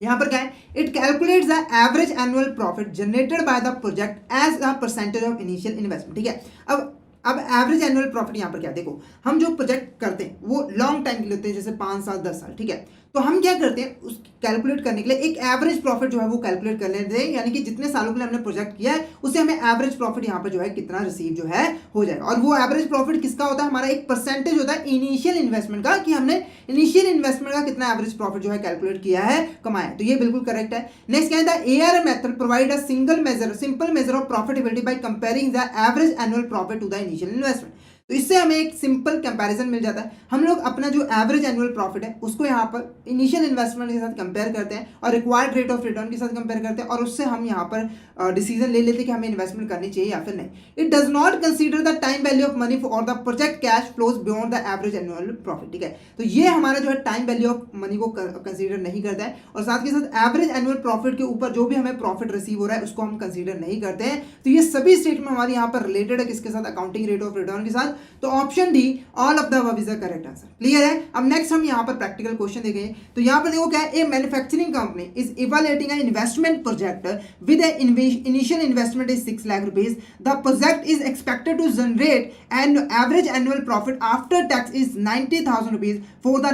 यहाँ पर क्या है, it calculates the average annual profit generated by the project as a percentage of initial investment, ठीक है। अब एवरेज एनुअल प्रॉफिट यहाँ पर क्या, देखो हम जो प्रोजेक्ट करते हैं वो लॉन्ग टाइम के लिए होते हैं, जैसे 5 साल 10 साल, ठीक है। तो हम क्या करते हैं उस कैलकुलेट करने के लिए एक एवरेज प्रॉफिट जो है वो कैलकुलेट कर लेते हैं, यानी कि जितने सालों के लिए हमने प्रोजेक्ट किया है उससे हमें एवरेज प्रॉफिट यहाँ पर जो है कितना रिसीव जो है हो जाएगा। और वो एवरेज प्रॉफिट किसका होता है, हमारा एक परसेंटेज होता है इनिशियल इन्वेस्टमेंट का, कि हमने इनिशियल इन्वेस्टमेंट का कितना एवरेज प्रॉफिट जो है कैलकुलेट किया है, कमाया है। तो ये बिल्कुल करेक्ट है। नेक्स्ट क्या है, the ARM method provide a simple measure of profitability by comparing the average annual profit to the initial investment. तो इससे हमें एक सिंपल कंपैरिजन मिल जाता है। हम लोग अपना जो एवरेज एनुअल प्रॉफिट है उसको यहाँ पर इनिशियल इन्वेस्टमेंट के साथ कंपेयर करते हैं और रिक्वायर्ड रेट ऑफ रिटर्न के साथ कंपेयर करते हैं और उससे हम यहाँ पर डिसीजन ले लेते हैं कि हमें इन्वेस्टमेंट करनी चाहिए या फिर नहीं। It does not consider the time value of money और the project cash flows beyond the average annual profit. ठीक है, तो ये हमारा जो है टाइम वैल्यू ऑफ मनी को कंसीडर नहीं करता है और साथ के साथ एवरेज एनुअल प्रॉफिट के ऊपर जो भी हमें प्रॉफिट रिसीव हो रहा है उसको हम कंसीडर नहीं करते हैं। तो ये सभी स्टेटमेंट हमारे यहाँ पर रिलेटेड है किसके साथ, अकाउंटिंग रेट ऑफ रिटर्न के साथ। तो option D all of the above is the correct answer. Clear है। अब नेक्स्ट हम यहाँ पर प्रैक्टिकल क्वेश्चन देखेंगे। तो यहाँ पर देखो क्या है, a manufacturing company is evaluating an investment project with initial investment is 6 lakh rupees. The project is expected to generate an average annual profit after tax is 90,000 rupees for the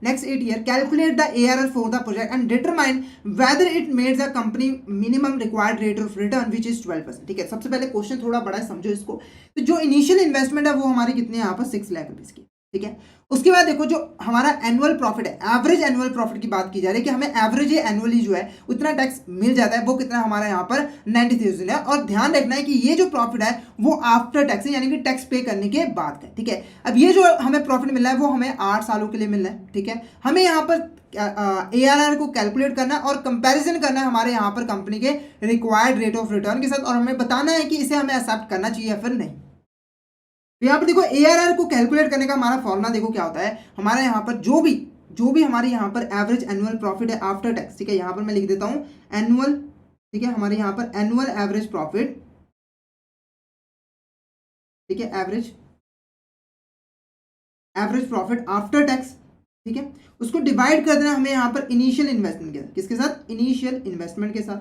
next 8 year. Calculate the ARR for the project and determine whether it made the company minimum required rate of return which is 12%। ठीक है, सबसे पहले question थोड़ा बड़ा है, समझो इसको। तो जो इनिशियल इन्वेस्टमेंट है वो हमारी कितनी है यहाँ पर 6 लाख रुपीज की। ठीक है, उसके बाद देखो जो हमारा एनुअल प्रॉफिट है, एवरेज एनुअल प्रॉफिट की बात की जा रही है कि हमें एवरेज एनुअली जो है उतना टैक्स मिल जाता है, वो कितना हमारा यहाँ पर 90,000 है। और ध्यान रखना है कि ये जो प्रॉफिट है वो आफ्टर टैक्स है, यानी कि टैक्स पे करने के बाद का। ठीक है, अब ये जो हमें प्रॉफिट मिल रहा है वो हमें 8 सालों के लिए मिल रहा है। ठीक है, हमें यहाँ पर ARR को कैलकुलेट करना और कंपैरिजन करना है हमारे यहाँ पर कंपनी के रिक्वायर्ड रेट ऑफ रिटर्न के साथ और हमें बताना है कि इसे हमें एक्सेप्ट करना चाहिए या फिर नहीं। तो यहाँ पर देखो ARR को कैलकुलेट करने का हमारा फॉर्मूला देखो क्या होता है। हमारे यहाँ पर जो भी हमारे यहाँ पर एवरेज एनुअल प्रॉफिट है आफ्टर टैक्स, ठीक है, यहाँ पर मैं लिख देता हूँ एनुअल। ठीक है, हमारे यहाँ पर एनुअल एवरेज प्रॉफिट, ठीक है, एवरेज प्रॉफिट आफ्टर टैक्स। ठीक है, उसको डिवाइड कर देना हमें यहाँ पर इनिशियल इन्वेस्टमेंट के साथ, किसके साथ, इनिशियल इन्वेस्टमेंट के साथ,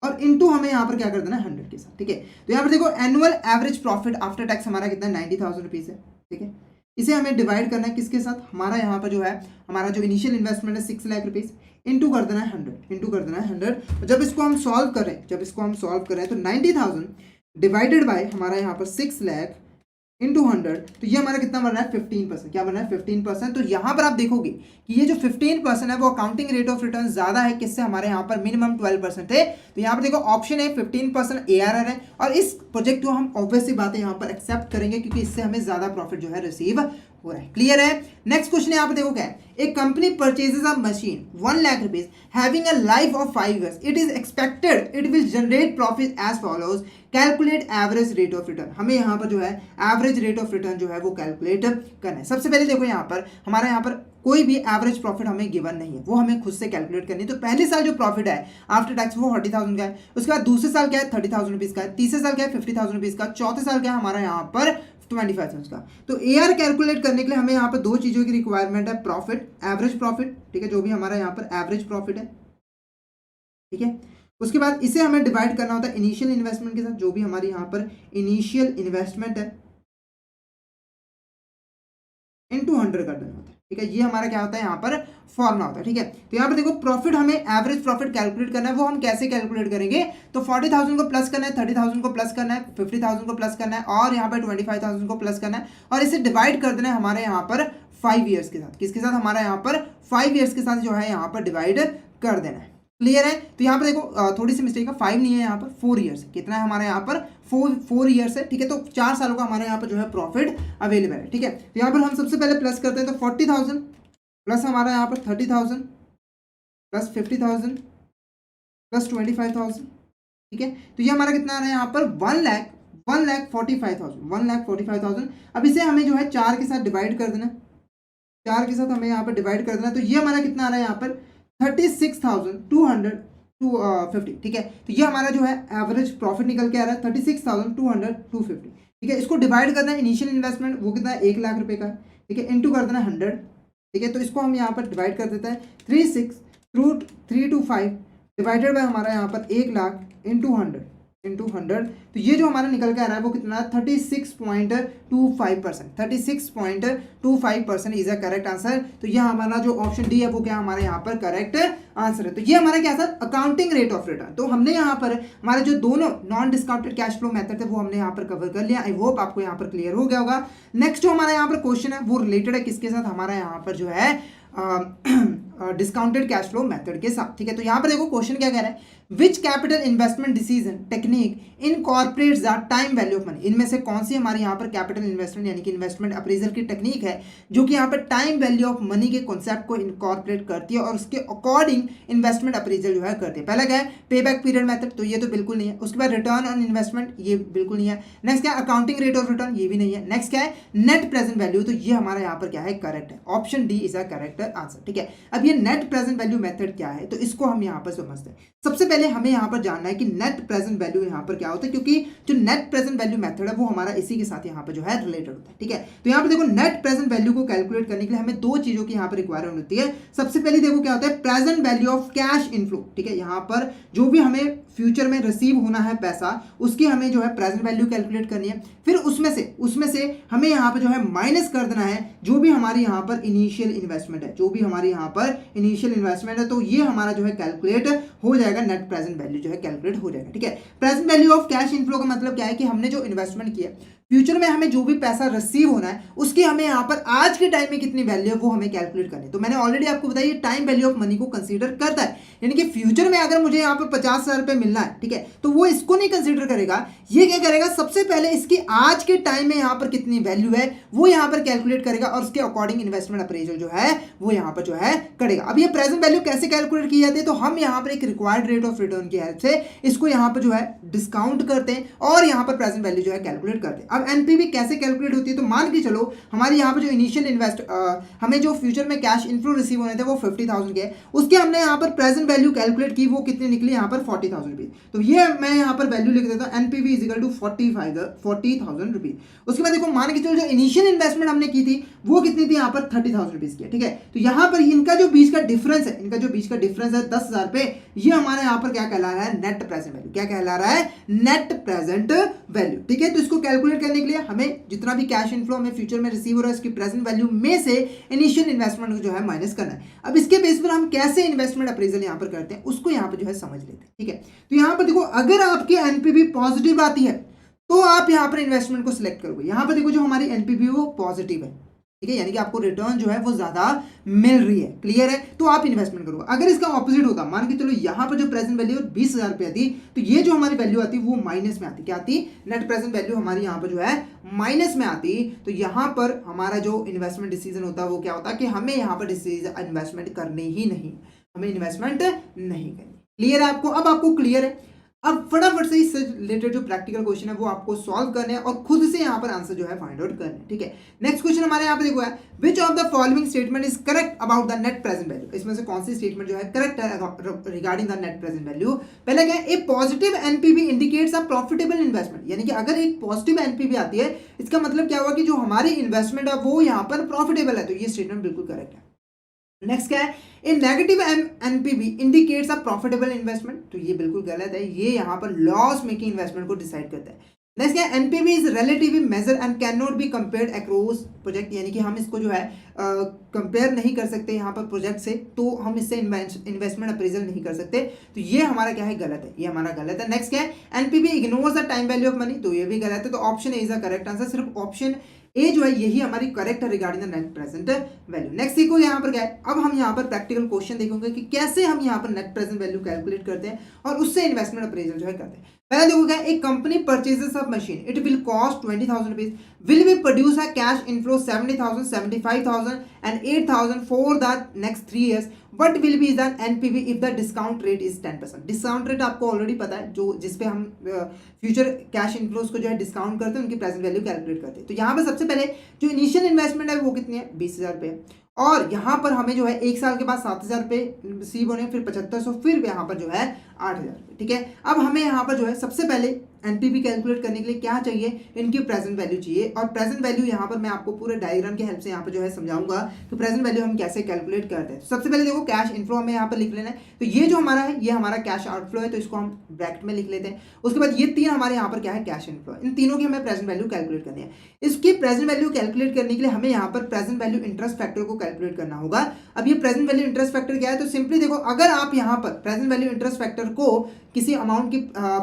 और इनटू हमें यहाँ पर क्या कर देना है 100 के साथ। ठीक है, तो यहाँ पर देखो annual average profit after tax हमारा कितना 90,000 रुपीज है। ठीक है, इसे हमें डिवाइड करना है किसके साथ, हमारा यहाँ पर जो है हमारा जो इनिशियल इन्वेस्टमेंट है 6 लाख रुपीज, इंटू कर देना है 100। जब इसको हम सॉल्व करें तो 90,000 डिवाइडेड बाय हमारा यहाँ पर 6 लाख इंटू 100, तो ये हमारा कितना बन रहा है 15%। क्या बन रहा है 15%। तो यहाँ पर आप देखोगे कि ये जो 15% है वो अकाउंटिंग रेट ऑफ रिटर्न ज्यादा है किससे, हमारे यहाँ पर मिनिमम 12% है। तो यहाँ पर देखो ऑप्शन है 15% ARR है और इस प्रोजेक्ट को हम ऑब्वियसली बात है यहाँ पर एक्सेप्ट करेंगे क्योंकि इससे हमें ज्यादा प्रॉफिट जो है रिसीव हो रहा है। क्लियर है। नेक्स्ट क्वेश्चन यहाँ पर देखो क्या है, एक company purchases a machine 1 lakh rupees having a life of 5 years, it is expected it will generate profit as follows, calculate average rate of return. हमें यहाँ पर जो है एवरेज रेट ऑफ रिटर्न जो है वो कैलकुलेट करना है। सबसे पहले देखो यहाँ पर हमारा यहाँ पर कोई भी एवरेज प्रॉफिट हमें गिवन नहीं है, वो हमें खुद से कैलकुलेट करनी है। तो पहले साल जो प्रॉफिट है आफ्टर टैक्स वो 40,000 का है, उसके बाद दूसरे साल क्या है 30,000 रुपीज का है, तीसरे साल क्या है 50,000 रुपीज का, चौथे साल क्या है हमारा यहाँ पर 25,000 का। तो AR कैलकुलेट करने के लिए हमें यहाँ पर 2 चीजों की रिक्वायरमेंट है, प्रॉफिट, एवरेज प्रॉफिट। ठीक है, जो भी हमारा यहाँ पर एवरेज प्रॉफिट है। ठीक है, उसके बाद इसे हमें डिवाइड करना होता है इनिशियल इन्वेस्टमेंट के साथ, जो भी हमारी यहाँ पर इनिशियल इन्वेस्टमेंट है इनटू 100 कर देना होता है। ठीक है, ये हमारा क्या होता है यहाँ पर फॉर्मूला होता है। ठीक है, तो यहाँ पर देखो प्रॉफिट हमें एवरेज प्रॉफिट कैलकुलेट करना है, वो हम कैसे कैलकुलेट करेंगे, तो 40,000 को प्लस करना है, 30,000 को प्लस करना है, 50,000 को प्लस करना है और यहाँ पर 25,000 को प्लस करना है और इसे डिवाइड कर देना है हमारे यहाँ पर 5 years के साथ। किसके साथ, हमारा यहाँ पर 5 years के साथ जो है यहाँ पर डिवाइड कर देना है। क्लियर है। तो यहाँ पर देखो थोड़ी सी मिस्टेक है, 5 नहीं है यहाँ पर 4 years। कितना है हमारे यहाँ पर 4 years है। ठीक है, तो 4 सालों का हमारे यहाँ पर जो है प्रॉफिट अवेलेबल है। ठीक है, तो यहाँ पर हम सबसे पहले प्लस करते हैं, तो 40,000 प्लस हमारा यहाँ पर 30,000 प्लस 50,000 प्लस 25,000। ठीक है, तो ये हमारा कितना आ रहा है यहाँ पर 1,45,000। अब इसे हमें जो है 4 के साथ डिवाइड कर देना, 4 के साथ हमें यहाँ पर डिवाइड कर देना। तो ये हमारा कितना आ रहा है यहाँ पर 36,250। ठीक है, तो ये हमारा जो है एवरेज प्रॉफिट निकल के आ रहा है 36,250। ठीक है, इसको डिवाइड करना है इनिशियल इन्वेस्टमेंट वो कितना है 1 लाख रुपए का। ठीक है, इनटू कर देना 100। ठीक है, तो इसको हम यहाँ पर डिवाइड कर देते हैं 3,6,325 डिवाइडेड बाय हमारा यहाँ पर 1 लाख इंटू 100। तो ये जो हमारा निकल के आ रहा है वो कितना है 36.25%। 36.25% इज अ करेक्ट आंसर। तो ये हमारा जो ऑप्शन डी है वो क्या हमारे यहाँ पर करेक्ट आंसर है। तो ये हमारा क्या sir, accounting rate of return. तो हमने यहाँ पर हमारे जो दोनों non discounted cash flow method थे वो हमने यहाँ पर कवर कर लिया। आई होप आपको यहाँ पर क्लियर हो गया होगा। नेक्स्ट जो हमारा यहाँ पर क्वेश्चन है वो रिलेटेड है किसके साथ, हमारा यहाँ पर जो है डिस्काउंटेड कैश फ्लो मेथड के साथ। ठीक है, तो यहाँ पर देखो क्वेश्चन क्या कह रहा है, which capital investment decision technique incorporates the time value of money. इनमें से कौन सी हमारे यहाँ पर कैपिटल इन्वेस्टमेंट यानी कि इन्वेस्टमेंट अप्रेजल की टेक्निक है जो कि यहाँ पर टाइम वैल्यू ऑफ मनी के कॉन्सेप्ट को इनकॉर्पोरेट करती है और उसके अकॉर्डिंग इन्वेस्टमेंट अप्रेजल जो है करती है। पहला क्या है, पे बैक पीरियड मेथड, तो ये तो बिल्कुल नहीं है। उसके बाद रिटर्न ऑन इन्वेस्टमेंट, ये बिल्कुल नहीं है। नेक्स्ट क्या है, अकाउंटिंग रेट ऑफ रिटर्न, ये भी नहीं है। नेक्स्ट क्या है, नेट प्रेजेंट वैल्यू, तो ये हमारा यहाँ पर क्या है, करेक्ट है। Option D is a correct answer. ठीक है, अब ये नेट प्रेजेंट वैल्यू मेथड क्या है, तो इसको हम यहाँ पर समझते हैं। सबसे पहले हमें यहाँ पर जानना है कि नेट प्रेजेंट वैल्यू यहाँ पर क्या होता है, क्योंकि जो नेट प्रेजेंट वैल्यू मेथड है वो हमारा इसी के साथ यहाँ पर जो है रिलेटेड होता है। ठीक है, तो यहाँ पर देखो नेट प्रेजेंट वैल्यू को कैलकुलेट करने के लिए हमें दो चीजों की यहाँ पर रिक्वायरमेंट होती है। सबसे पहले देखो क्या होता है, present value of cash inflow. ठीक है, यहाँ पर जो भी हमें फ्यूचर में रिसीव होना है पैसा, उसकी हमें जो है प्रेजेंट वैल्यू कैलकुलेट करनी है। फिर उसमें से हमें यहाँ पर जो है माइनस कर देना है जो भी हमारी यहाँ पर इनिशियल इन्वेस्टमेंट है, जो भी हमारी यहाँ पर इनिशियल इन्वेस्टमेंट है, तो ये हमारा जो है कैलकुलेट हो जाएगा, नेट प्रेजेंट वैल्यू जो है कैलकुलेट हो जाएगा। ठीक है, present value of cash inflow का मतलब क्या है कि हमने जो इन्वेस्टमेंट किया, फ्यूचर में हमें जो भी पैसा रिसीव होना है उसकी हमें यहाँ पर आज के टाइम में कितनी वैल्यू है वो हमें कैलकुलेट करनी है। तो मैंने ऑलरेडी आपको बताया ये टाइम वैल्यू ऑफ मनी को कंसीडर करता है, यानी कि फ्यूचर में अगर मुझे यहाँ पर 50,000 रुपये मिलना है, ठीक है, तो वो इसको नहीं कंसीडर करेगा। ये क्या करेगा, सबसे पहले इसकी आज के टाइम में यहाँ पर कितनी वैल्यू है वो यहाँ पर कैलकुलेट करेगा और उसके अकॉर्डिंग इन्वेस्टमेंट अप्रेजल जो है वो यहाँ पर जो है करेगा। अब ये प्रेजेंट वैल्यू कैसे कैलकुलेट की जाती है, तो हम यहाँ पर एक रिक्वायर्ड रेट ऑफ रिटर्न की हेल्प से इसको यहाँ पर जो है डिस्काउंट करते हैं और यहाँ पर प्रेजेंट वैल्यू जो है कैलकुलेट करते हैं। अब एनपीवी कैसे कैलकुलेट होती है, तो मान के चलो हमारी यहाँ पर जो इनिशियल हमें जो फ्यूचर में कैश इनफ्लो रिसीव होने थे वो 50,000 के, उसके हमने यहाँ पर प्रेजेंट वैल्यू कैलकुलेट की, वो कितनी निकली यहाँ पर 40,000 रुपीज। तो ये मैं यहाँ पर वैल्यू लिख देता हूँ, NPV is equal to 40,000 rupees. उसके बाद देखो मान के चलो जो इनिशियल इन्वेस्टमेंट हमने की थी वो कितनी थी, यहाँ पर 30,000 रुपीज की। ठीक है, तो यहाँ पर इनका जो बीच का डिफरेंस है, 10,000 रुपए, ये हमारा यहाँ पर क्या कहला रहा है, नेट प्रेजेंट वैल्यू। क्या कहला रहा है, नेट प्रेजेंट वैल्यू। ठीक है, तो इसको कैलकुलेट करने के लिए हमें जितना भी कैश इनफ्लो हमें फ्यूचर में रिसीव हो रहा है उसकी प्रेजेंट वैल्यू में से इनिशियल इन्वेस्टमेंट को जो है माइनस करना है। अब इसके बेस पर हम कैसे इन्वेस्टमेंट अप्रेजल यहाँ पर करते हैं उसको यहाँ पर जो है समझ लेते हैं। ठीक है, तो यहाँ पर देखो अगर आपकी एनपीवी पॉजिटिव आती है तो आप यहाँ पर इन्वेस्टमेंट को सिलेक्ट करोगे। यहाँ पर देखो जो हमारी एनपीवी वो पॉजिटिव है, ठीक है, यानी कि आपको रिटर्न जो है वो ज्यादा मिल रही है, क्लियर है, तो आप इन्वेस्टमेंट करोगे। अगर इसका ऑपोजिट होता, मान के चलो यहाँ पर जो प्रेजेंट वैल्यू 20,000 रुपये आती, तो ये जो हमारी वैल्यू आती वो माइनस में आती, क्या आती, नेट प्रेजेंट वैल्यू हमारी यहाँ पर जो है माइनस में आती, तो यहाँ पर हमारा जो इन्वेस्टमेंट डिसीजन होता है वो क्या होता कि हमें यहाँ पर इन्वेस्टमेंट करनी ही नहीं, हमें इन्वेस्टमेंट नहीं करनी। क्लियर है आपको, अब आपको क्लियर है। अब फटाफट से इससे रिलेटेड जो प्रैक्टिकल क्वेश्चन है वो आपको सॉल्व करने हैं और खुद से यहाँ पर आंसर जो है फाइंड आउट करने हैं। ठीक है, नेक्स्ट क्वेश्चन हमारे यहाँ पे देखो है, which of the following statement is correct about the net present value. इसमें से कौन सी स्टेटमेंट जो है करेक्ट है regarding the net present value. पहले क्या है, a positive NPV indicates a profitable investment, यानी कि अगर एक पॉजिटिव एनपीवी आती है इसका मतलब क्या हुआ कि जो हमारी इन्वेस्टमेंट है वो यहाँ पर प्रॉफिटेबल है, तो ये स्टेटमेंट बिल्कुल करेक्ट है। नेक्स्ट क्या है, in negative NPV indicates a profitable investment, तो ये बिल्कुल गलत है, ये यहाँ पर लॉस मेकिंग इन्वेस्टमेंट को डिसाइड करता है। नेक्स्ट क्या है, NPV is relatively measure and can not be compared across project, यानी कि हम इसको जो है कंपेयर नहीं कर सकते यहाँ पर प्रोजेक्ट से, तो हम इससे इन्वेस्टमेंट अप्रेजल नहीं कर सकते, तो ये हमारा क्या है, गलत है, ये हमारा गलत है। नेक्स्ट क्या है, NPV ignores the time value of money, तो ये भी गलत है, तो option A is the correct answer, सिर्फ ऑप्शन ए जो है यही हमारी करेक्ट है regarding the net present value. Next देखो यहाँ पर क्या है, अब हम यहाँ पर प्रैक्टिकल क्वेश्चन देखेंगे कि कैसे हम यहाँ पर नेट प्रेजेंट वैल्यू कैलकुलेट करते हैं और उससे इन्वेस्टमेंट अप्रेजल जो है करते हैं। पहले देखो क्या, एक company purchases of machine, it will cost 20,000 rupees, will be produce a cash inflow 70,000, 75,000 and 8,000 for the next 3 years. What will be the NPV if the discount rate is 10%? Discount rate आपको already पता है, जो जिसपे हम future cash inflows को जो है discount करते हैं उनकी प्रेजेंट वैल्यू कैलकुलेट करते हैं। तो यहाँ पर सबसे पहले जो इनिशियल इन्वेस्टमेंट है वो कितनी है, 20,000 रुपये, और यहाँ पर हमें जो है 1 साल के बाद 7,000 रुपये रिसीव होने, फिर 7,500, फिर यहाँ पर जो है 8,000 रुपये। ठीक है, अब हमें यहाँ पर जो है सबसे पहले एनपीवी कैलकुलेट करने के लिए क्या चाहिए, इनकी प्रेजेंट वैल्यू चाहिए, और प्रेजेंट वैल्यू यहाँ पर मैं आपको पूरे डायग्राम की हेल्प से यहाँ पर जो है समझाऊंगा कि प्रेजेंट वैल्यू हम कैसे कैलकुलेट करते हैं। तो सबसे पहले देखो कैश इनफ्लो हमें यहाँ पर लिख लेना है, तो ये जो हमारा है ये हमारा कैश आउटफ्लो है, तो इसको हम ब्रैकेट में लिख लेते हैं। उसके बाद ये 3 हमारे यहाँ पर क्या है, कैश इनफ्लो, इन तीनों की हमें प्रेजेंट वैल्यू कैलकुलेट करनी है। इसकी प्रेजेंट वैल्यू कैलकुलेट करने के लिए हमें यहाँ पर प्रेजेंट वैल्यू इंटरेस्ट फैक्टर को कैलकुलेट करना होगा। अब ये प्रेजेंट वैल्यू इंटरेस्ट फैक्टर क्या है, तो सिंपली देखो अगर आप यहाँ पर प्रेजेंट वैल्यू इंटरेस्ट फैक्टर को किसी अमाउंट की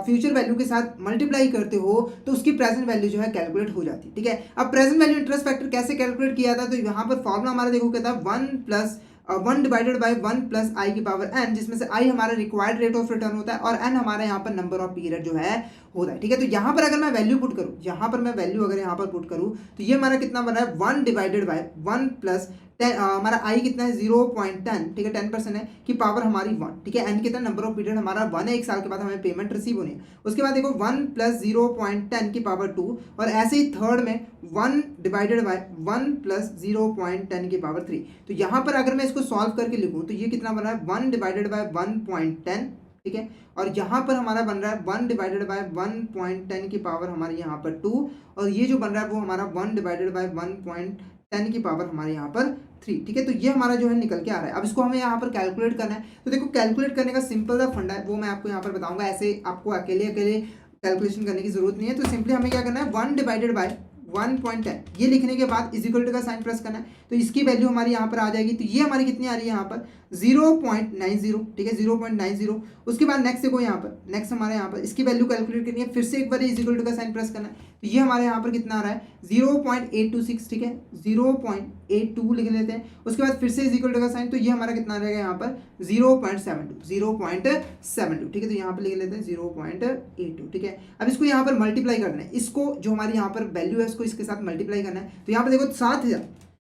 फ्यूचर वैल्यू के साथ मल्टीप्लाई करते हो तो उसकी प्रेजेंट वैल्यू जो है कैलकुलेट हो जाती है। ठीक है, अब प्रेजेंट वैल्यू इंटरेस्ट फैक्टर कैसे कैलकुलेट किया था, तो यहाँ पर फॉर्मूला हमारा देखो क्या था, 1 + 1 डिवाइडेड बाय 1 प्लस आई की पावर n, जिसमें से आई हमारा रिक्वायर्ड रेट ऑफ रिटर्न होता है और n हमारा यहाँ पर नंबर ऑफ पीरियड जो है होता है। ठीक है, तो यहाँ पर अगर मैं वैल्यू पुट करूँ, यहाँ पर मैं वैल्यू अगर यहाँ पर पुट करूँ तो ये हमारा कितना बन रहा है 1 डिवाइडेड बाय 1 प्लस हमारा आई कितना है 0.10, ठीक है 10% है की पावर हमारी 1। ठीक है, एन कितना नंबर ऑफ पीरियड हमारा 1 है, 1 साल के बाद हमें पेमेंट रिसीव होनी है। उसके बाद देखो 1 प्लस 0.10 की पावर 2 और ऐसे ही थर्ड में 1 डिवाइडेड बाय 1 प्लस 0.10 की पावर 3। तो यहाँ पर अगर मैं इसको सॉल्व करके लिखूँ तो ये कितना बन रहा है 1 डिवाइडेड बाय 1.10, ठीक है, और यहाँ पर हमारा बन रहा है 1 डिवाइडेड बाय 1.10 की पावर हमारे यहाँ पर 2, और ये जो बन रहा है वो हमारा 1 डिवाइडेड बाय 1.10 की पावर हमारे यहाँ पर 3। ठीक है, तो ये हमारा जो है निकल के आ रहा है। अब इसको हमें यहाँ पर कैलकुलेट करना है। तो देखो कैलकुलेट करने का सिंपल सा फंडा है, वो मैं आपको यहाँ पर बताऊंगा। ऐसे आपको अकेले अकेले कैलकुलेशन करने की जरूरत नहीं है। तो सिंपली हमें क्या करना है 1 डिवाइडेड बाय 1.10 ये लिखने के बाद इज इक्वल टू का साइन प्रेस करना है, तो इसकी वैल्यू हमारी यहाँ पर आ जाएगी। तो ये हमारी कितनी आ रही है यहाँ पर 0.90, ठीक है 0.90। उसके बाद नेक्स्ट देखो यहाँ पर, नेक्स्ट हमारे यहाँ पर इसकी वैल्यू कैलकुलेट करनी है, फिर से एक बार इज इक्वल टू का साइन प्रेस करना है। तो ये हमारे यहाँ पर कितना आ रहा है 0.826, ठीक है 0.82 लिख लेते हैं। उसके बाद फिर से इज इक्वल टू का साइन, तो ये हमारा कितना आ जाएगा यहाँ पर 0.72, ठीक है, तो यहाँ पर लिख लेते हैं 0.82। ठीक है, अब इसको यहाँ पर मल्टीप्लाई करना है, इसको जो हमारी यहाँ पर वैल्यू है इसको इसके साथ मल्टीप्लाई करना है। तो यहाँ पर देखो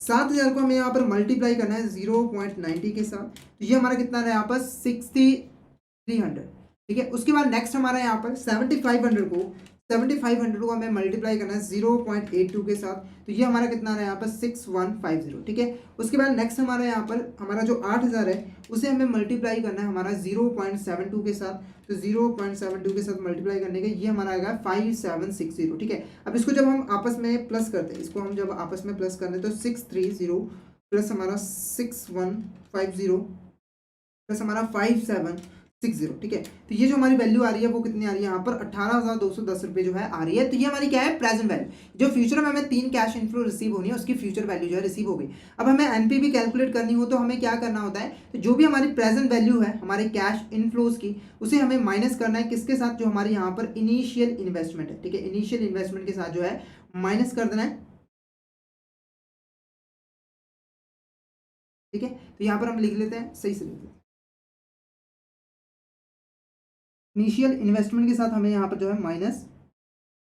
7,000 को हमें यहाँ पर मल्टीप्लाई करना है 0.90 के साथ। तो ये हमारा कितना है यहाँ पर 6,300, ठीक है। उसके बाद नेक्स्ट हमारा यहाँ पर 7,500 को हमें मल्टीप्लाई करना है 0.82 के साथ। तो ये हमारा कितना है यहाँ पर 6,150, ठीक है। उसके बाद नेक्स्ट हमारा यहाँ पर हमारा जो 8,000 है उसे हमें मल्टीप्लाई करना है हमारा 0.72 के साथ। तो 0.72 के साथ मल्टीप्लाई करने के ये हमारा आएगा 5,760, ठीक है। अब इसको जब हम आपस में प्लस करते हैं, इसको हम जब आपस में प्लस करते हैं तो 630 प्लस हमारा 6,150 प्लस हमारा 5,760, ठीक है। तो ये जो हमारी वैल्यू आ रही है वो कितनी आ रही है यहाँ पर 18,210 रुपये जो है आ रही है। तो ये हमारी क्या है प्रेजेंट वैल्यू। जो फ्यूचर में हमें 3 कैश इनफ्लो रिसीव होनी है उसकी फ्यूचर वैल्यू जो है रिसीव हो गई। अब हमें एनपीवी कैलकुलेट करनी हो तो हमें क्या करना होता है, तो जो भी हमारी प्रेजेंट वैल्यू है हमारे कैश इनफ्लोज की उसे हमें माइनस करना है किसके साथ, जो हमारे यहाँ पर इनिशियल इन्वेस्टमेंट है, ठीक है, इनिशियल इन्वेस्टमेंट के साथ जो है माइनस कर देना है, ठीक है। तो यहाँ पर हम लिख लेते हैं, सही से लिख लेते हैं, इनिशियल इन्वेस्टमेंट के साथ हमें यहाँ पर जो है माइनस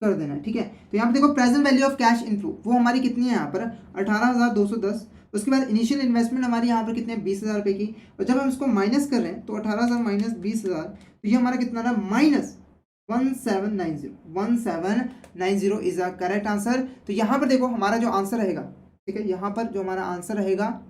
कर देना है, ठीक है। तो यहाँ पर देखो present value of cash inflow वो हमारी कितनी है यहाँ पर 18,210। उसके बाद इनिशियल इन्वेस्टमेंट हमारी यहाँ पर कितने 20,000 रुपये की, और जब हम इसको माइनस कर रहे हैं तो 18,000 माइनस 20,000 तो ये हमारा कितना रहा minus 1790 is a correct answer. तो यहाँ पर देखो हमारा जो आंसर रहेगा, ठीक है, यहाँ पर जो हमारा आंसर रहेगा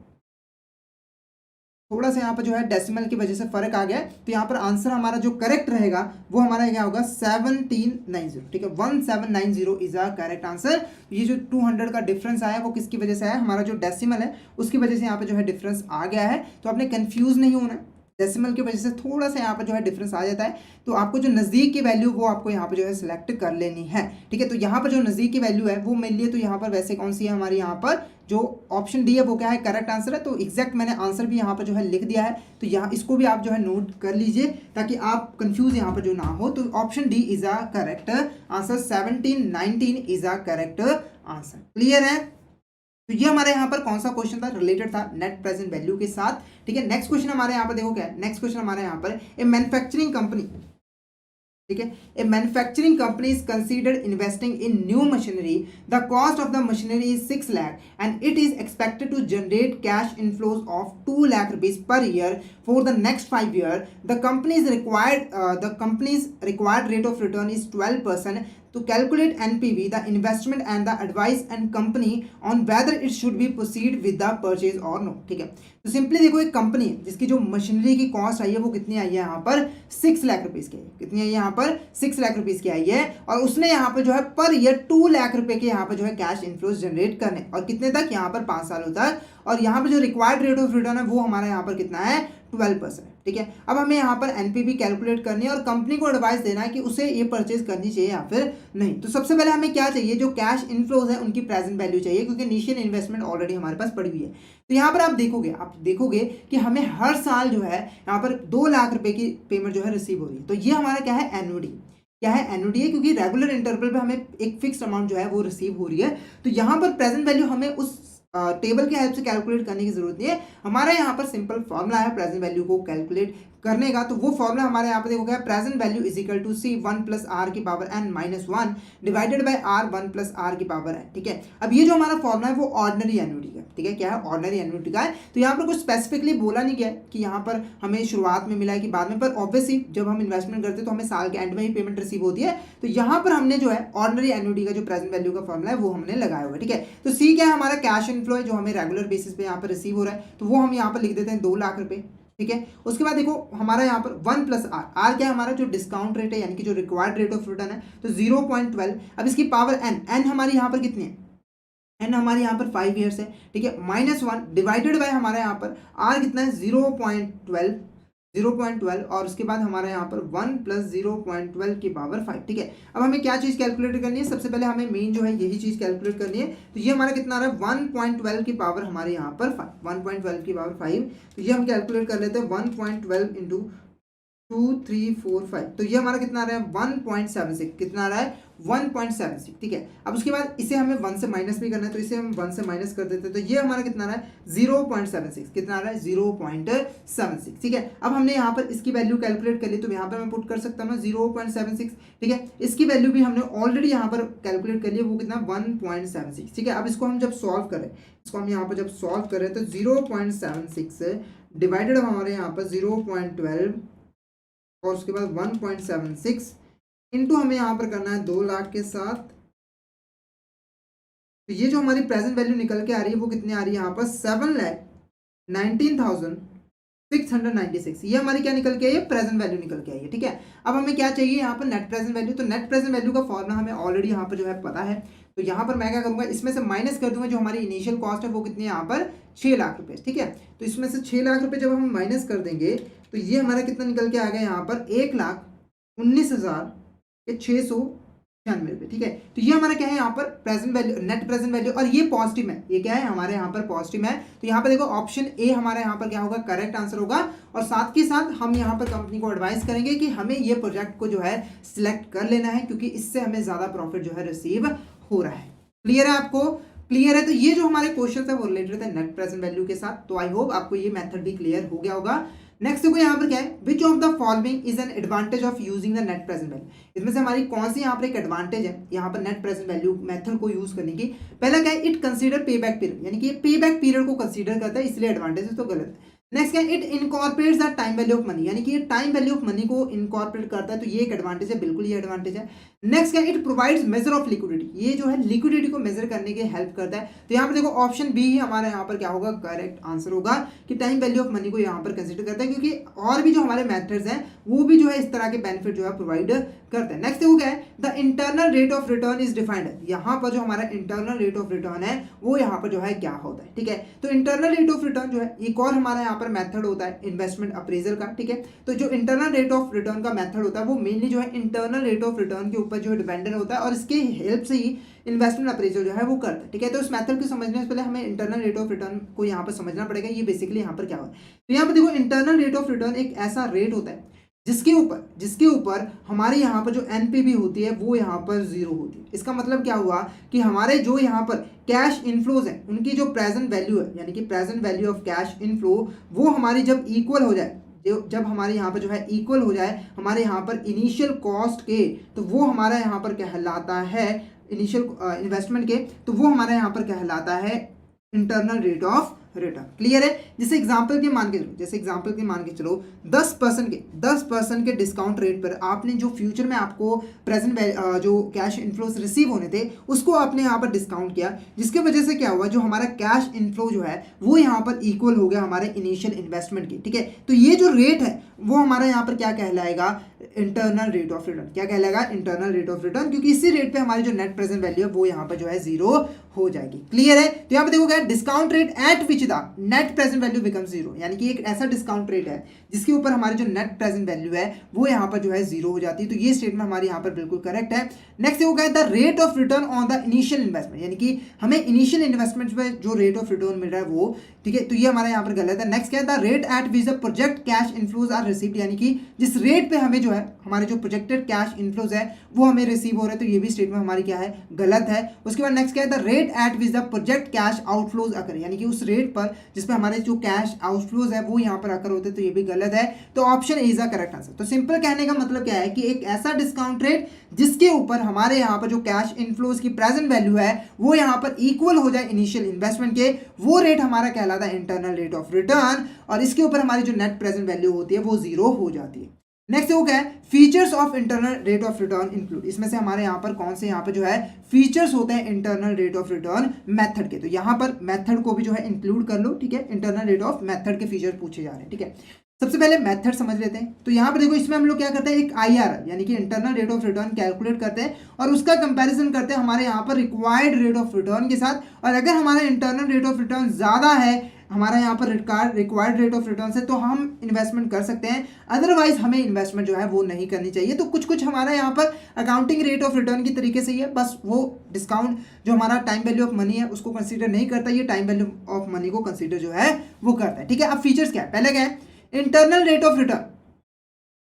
थोड़ा सा यहाँ पर जो है डेसिमल की वजह से फर्क आ गया है। तो यहाँ पर आंसर हमारा जो करेक्ट रहेगा वो हमारा क्या होगा 1790, ठीक है 1790 इज अ करेक्ट आंसर। ये जो 200 का डिफरेंस आया वो किसकी वजह से आया, हमारा जो डेसिमल है उसकी वजह से यहाँ पर जो है डिफरेंस आ गया है। तो आपने कंफ्यूज नहीं होना है, डेसिमल की वजह से थोड़ा सा यहाँ पर जो है डिफरेंस आ जाता है। तो आपको जो नज़दीक की वैल्यू वो आपको यहाँ पर जो है सिलेक्ट कर लेनी है, ठीक है। तो यहाँ पर जो नज़दीक की वैल्यू है वो मिल लिए, तो यहाँ पर वैसे कौन सी है हमारी यहाँ पर जो ऑप्शन डी है वो क्या है करेक्ट आंसर है। तो एग्जैक्ट मैंने आंसर भी यहाँ पर जो है लिख दिया है। तो यहाँ इसको भी आप जो है नोट कर लीजिए ताकि आप कंफ्यूज यहाँ पर जो ना हो। तो option D is a correct answer, 1719 is a correct answer. Clear है। तो ये हमारे यहाँ पर कौन सा क्वेश्चन था, रिलेटेड था नेट प्रेजेंट वैल्यू के साथ, ठीक है। नेक्स्ट क्वेश्चन हमारे यहाँ पर देखो क्या है, नेक्स्ट क्वेश्चन हमारे यहाँ पर ए मैन्युफैक्चरिंग कंपनी, ठीक है, a manufacturing company is considered investing in new machinery, the cost of the machinery is 6 lakh and it is expected to generate cash inflows of 2 lakh rupees per year for the next 5 years. The company's required rate of return is 12%. To calculate NPV, the investment and the advice and company on whether it should be proceed with the purchase or no, ठीक है। तो simply देखो एक company है जिसकी जो machinery की cost आई है वो कितनी आई है यहाँ पर 6 लाख रुपीज़ की, कितनी आई है यहाँ पर 6 लाख रुपीज़ की आई है, और उसने यहाँ पर जो है पर ईयर 2 लाख रुपए के यहाँ पर जो है कैश इनफ्लोज जनरेट करने, और कितने तक यहाँ पर 5 सालों तक। और यहाँ पर जो रिक्वायर्ड रेट ऑफ रिटर्न है वो हमारा यहाँ पर कितना है 12%, ठीक है। अब हमें यहाँ पर एनपीवी कैलकुलेट करनी है और कंपनी को एडवाइस देना है कि उसे ये परचेज करनी चाहिए या फिर नहीं। तो सबसे पहले हमें क्या चाहिए, जो कैश इनफ्लोज है उनकी प्रेजेंट वैल्यू चाहिए, क्योंकि इनिशियल इन्वेस्टमेंट ऑलरेडी हमारे पास पड़ी हुई है। तो यहाँ पर आप देखोगे कि हमें हर साल जो है यहाँ पर 2 लाख रुपए की पेमेंट जो है रिसीव हो रही है। तो ये हमारा क्या है एनुअली, क्या है एनुअली है, क्योंकि रेगुलर इंटरवल पे हमें एक फिक्स्ड अमाउंट जो है वो रिसीव हो रही है। तो यहाँ पर प्रेजेंट वैल्यू हमें उस टेबल की हेल्प से कैलकुलेट करने की जरूरत नहीं है। हमारे यहाँ पर सिंपल फॉर्मूला है प्रेजेंट वैल्यू को कैलकुलेट करने का। तो वो फॉर्मूला हमारे यहाँ पर देखो क्या है, present value is equal to C 1 plus R की power N minus 1 divided by R 1 plus R की पावर एन। ठीक है, अब ये जो हमारा फॉर्मूला है वो ऑर्डिनरी एन्युटी का, ठीक है, क्या है, ऑर्डिनरी एन्युटी का है। तो यहाँ पर कुछ स्पेसिफिकली बोला नहीं गया है कि यहाँ पर हमें शुरुआत में मिला है कि बाद में, पर ऑब्वियसली जब हम इन्वेस्टमेंट करते हैं तो हमें साल के एंड में ही पेमेंट रिसीव होती है। तो यहाँ पर हमने जो है ऑर्डिनरी एन्युटी का जो प्रेजेंट वैल्यू का फॉर्मूला है वो हमने लगाया हुआ है। ठीक है, तो सी क्या है, हमारा कैश इनफ्लो है जो हमें रेगुलर बेसिस पे यहाँ पर रिसीव हो रहा है, तो वो हम यहाँ पर लिख देते हैं 2 लाख रुपए। ठीक है, उसके बाद देखो हमारा यहाँ पर 1 प्लस आर, आर क्या है, हमारा जो डिस्काउंट रेट है यानी कि जो रिक्वायर्ड रेट ऑफ रिटर्न है, तो 0.12। अब इसकी पावर एन, एन हमारी यहाँ पर कितनी है, एन हमारे यहाँ पर 5 ईयर्स है। ठीक है, -1 डिवाइडेड बाय हमारे यहाँ पर आर कितना है 0.12 और उसके बाद हमारे यहाँ पर 1 प्लस 0.12 की पावर 5। ठीक है, अब हमें क्या चीज़ कैलकुलेट करनी है, सबसे पहले हमें मेन जो है यही चीज़ कैलकुलेट करनी है। तो ये हमारा कितना आ रहा है 1.12 की पावर हमारे यहाँ पर 5, 1.12 की पावर 5। तो ये हम कैलकुलेट कर लेते हैं 1.12 इंटू 2 3 4 5, तो ये हमारा कितना आ रहा है 1.76, कितना आ रहा है 1.76। ठीक है, अब उसके बाद इसे हमें 1 से माइनस भी करना है, तो इसे हम 1 से माइनस कर देते हैं, तो ये हमारा कितना आ रहा है 0.76, कितना आ रहा है 0.76। ठीक है, अब हमने यहाँ पर इसकी वैल्यू कैलकुलेट कर ली, तो यहाँ पर मैं पुट कर सकता हूँ 0.76। ठीक है, इसकी वैल्यू भी हमने ऑलरेडी यहाँ पर कैलकुलेट कर ली, वो कितना 1.76। ठीक है, अब इसको हम जब सॉल्व करें, इसको हम यहाँ पर जब सॉल्व करें तो 0.76 डिवाइडेड हमारे यहाँ पर 0.12 और उसके बाद 1.76 इंटू हमें यहाँ पर करना है 2 लाख के साथ। तो ये जो हमारी प्रेजेंट वैल्यू निकल के आ रही है वो कितनी आ रही है यहाँ पर 7,19,696। ये हमारी क्या निकल के आई है, प्रेजेंट वैल्यू निकल के आई है। ठीक है, अब हमें क्या चाहिए यहाँ पर नेट प्रेजेंट वैल्यू। तो नेट प्रेजेंट वैल्यू का फॉर्मूला हमें ऑलरेडी यहाँ पर जो है पता है। तो यहाँ पर मैं क्या करूँगा, इसमें से माइनस कर दूंगा जो हमारी इनिशियल कॉस्ट है वो कितनी है यहाँ पर 6 लाख रुपए। ठीक है, तो इसमें से 6 लाख रुपए जब हम माइनस कर देंगे तो ये हमारा कितना निकल के आ गया यहाँ पर 1,19,696 रुपये। ठीक है, तो ये हमारा क्या है यहाँ पर present value, net present value, और ये पॉजिटिव है, ये क्या है हमारे यहाँ पर पॉजिटिव है। तो यहाँ पर देखो ऑप्शन ए हमारा यहाँ पर क्या होगा, करेक्ट आंसर होगा। और साथ के साथ हम यहाँ पर कंपनी को एडवाइस करेंगे कि हमें ये प्रोजेक्ट को जो है सिलेक्ट कर लेना है, क्योंकि इससे हमें ज़्यादा प्रॉफिट जो है रिसीव हो रहा है। क्लियर है आपको, क्लियर है। तो ये जो हमारे क्वेश्चन है वो रिलेटेड थे नेट प्रेजेंट वैल्यू के साथ। तो आई होप आपको ये मेथड भी क्लियर हो गया होगा। नेक्स्ट देखो यहाँ पर क्या है, which of the following is an advantage of using the net present value. इसमें से हमारी कौन सी यहाँ पर एक एडवांटेज है यहाँ पर नेट प्रेजेंट वैल्यू मेथड को यूज करने की। पहला क्या है, इट कंसीडर पे बैक पीरियड, यानी कि ये पे बैक पीरियड को कंसीडर करता है, इसलिए एडवांटेज है, तो गलत है। नेक्स्ट क्या है, it incorporates the time value of money, यानी कि ये टाइम वैल्यू ऑफ मनी को इनकॉर्पोरेट करता है, तो ये एक एडवांटेज है, बिल्कुल ये एडवांटेज है। नेक्स्ट क्या है, it provides measure of liquidity, ये जो है लिक्विडिटी को मेजर करने के हेल्प करता है। तो यहाँ पर देखो ऑप्शन बी ही हमारा यहाँ पर क्या होगा, करेक्ट आंसर होगा, कि टाइम वैल्यू ऑफ मनी को यहाँ पर कंसिडर करता है, क्योंकि और भी जो हमारे मेथड्स हैं वो भी जो है इस तरह के बेनिफिट जो है प्रोवाइड करते हैं। नेक्स्ट देखो क्या है, the internal rate of return is defined, यहाँ पर जो हमारा इंटरनल रेट ऑफ रिटर्न है वो यहाँ पर जो है क्या होता है। ठीक है, तो इंटरनल रेट ऑफ रिटर्न जो है एक और हमारा यहाँ पर मेथड होता है इन्वेस्टमेंट अप्रेजल का। ठीक है, तो जो इंटरनल रेट ऑफ रिटर्न का मेथड होता है वो मेनली जो है इंटरनल रेट ऑफ रिटर्न के ऊपर जो है डिपेंडेंट होता है, और इसके हेल्प से ही इन्वेस्टमेंट अप्रेजल जो है वो करता है। ठीक है, तो इस मेथड को समझने से पहले हमें इंटरनल रेट ऑफ रिटर्न को यहाँ पर समझना पड़ेगा, ये बेसिकली यहाँ पर क्या होता है। तो यहाँ पर देखो इंटरनल रेट ऑफ रिटर्न एक ऐसा रेट होता है जिसके ऊपर हमारे यहाँ पर जो एनपीवी होती है वो यहाँ पर 0 होती है। इसका मतलब क्या हुआ कि हमारे जो यहाँ पर कैश इनफ्लोज हैं उनकी जो प्रेजेंट वैल्यू है, यानी कि present value of cash inflow, वो हमारी जब इक्वल हो जाए, जब हमारे यहाँ पर जो है इक्वल हो जाए हमारे यहाँ पर इनिशियल कॉस्ट के, तो वो हमारा यहाँ पर कहलाता है इनिशियल इन्वेस्टमेंट के, तो वो हमारे यहाँ पर कहलाता है internal rate of return. Clear है। जैसे एग्जांपल के मान के चलो 10% के डिस्काउंट रेट पर आपने जो फ्यूचर में आपको प्रेजेंट जो कैश इनफ्लोज रिसीव होने थे उसको आपने यहाँ पर डिस्काउंट किया, जिसके वजह से क्या हुआ, जो हमारा कैश इनफ्लो जो है वो यहाँ पर इक्वल हो गया हमारे इनिशियल इन्वेस्टमेंट की। ठीक है, तो ये जो रेट है वो हमारा यहाँ पर क्या कहलाएगा, इंटरनल रेट ऑफ रिटर्न। क्या कहलाएगा, इंटरनल रेट ऑफ रिटर्न, क्योंकि इसी रेट पे हमारी जो नेट प्रेजेंट वैल्यू है वो यहाँ पर जो है 0 हो जाएगी। क्लियर है। तो यहाँ पे देखो क्या, discount rate at which the net present value become 0, यानी कि एक ऐसा डिस्काउंट रेट है जिसके ऊपर हमारी जो नेट प्रेजेंट वैल्यू है वो यहाँ पर जो है 0 हो जाती है। तो ये स्टेटमेंट हमारी यहाँ पर बिल्कुल करेक्ट है। नेक्स्ट देखो क्या है, the rate of return on the initial investment, यानी कि हमें इनिशियल इन्वेस्टमेंट पे जो रेट ऑफ रिटर्न मिल रहा है वो, ठीक है, तो ये हमारा यहाँ पर गलत है। नेक्स्ट क्या है, the rate at which the project cash inflows are received, यानी कि जिस रेट पे हमें जो है हमारे जो प्रोजेक्टेड कैश इनफ्लोज है वो हमें रिसीव हो रहे हैं, तो ये भी स्टेटमेंट हमारी क्या है, गलत है। उसके बाद नेक्स्ट क्या है, the rate rate at which the project cash outflows occur, यानी कि उस रेट पर जिस पे हमारे जो कैश आउटफ्लोज है वो यहाँ पर अकर होते हैं, तो ये भी गलत है। तो option A is the correct answer. तो सिंपल कहने का मतलब क्या है कि एक ऐसा डिस्काउंट रेट जिसके ऊपर हमारे यहाँ पर जो कैश इनफ्लोज की प्रेजेंट वैल्यू है वो यहाँ पर इक्वल हो जाए इनिशियल इन्वेस्टमेंट के, वो रेट हमारा कहलाता है इंटरनल रेट ऑफ रिटर्न, और इसके ऊपर हमारी जो नेट प्रेजेंट वैल्यू होती है वो जीरो हो जाती है। नेक्स्ट वो क्या है, features of internal rate of return include. इसमें से हमारे यहाँ पर कौन से यहाँ पर जो है फीचर्स होते हैं internal rate of return method के, तो यहाँ पर मेथड को भी जो है इंक्लूड कर लो, ठीक है। इंटरनल रेट ऑफ मेथड के फीचर पूछे जा रहे हैं, ठीक है। सबसे पहले मेथड समझ लेते हैं। तो यहाँ पर देखो, इसमें हम लोग क्या करते हैं, एक IRR यानी कि internal rate of return calculate करते हैं और उसका कंपैरिजन करते हैं हमारे यहाँ पर रिक्वायर्ड रेट ऑफ रिटर्न के साथ, और अगर हमारा इंटरनल रेट ऑफ रिटर्न ज़्यादा है हमारा यहाँ पर रिक्वायर्ड रेट ऑफ रिटर्न से, तो हम इन्वेस्टमेंट कर सकते हैं, अदरवाइज हमें इन्वेस्टमेंट जो है वो नहीं करनी चाहिए। तो कुछ कुछ हमारा यहाँ पर अकाउंटिंग रेट ऑफ रिटर्न की तरीके से ही है, बस वो डिस्काउंट जो हमारा टाइम वैल्यू ऑफ मनी है उसको कंसीडर नहीं करता, ये टाइम वैल्यू ऑफ मनी को कंसीडर जो है वो करता है, ठीक है। अब फीचर्स क्या है, पहले क्या है, internal rate of return.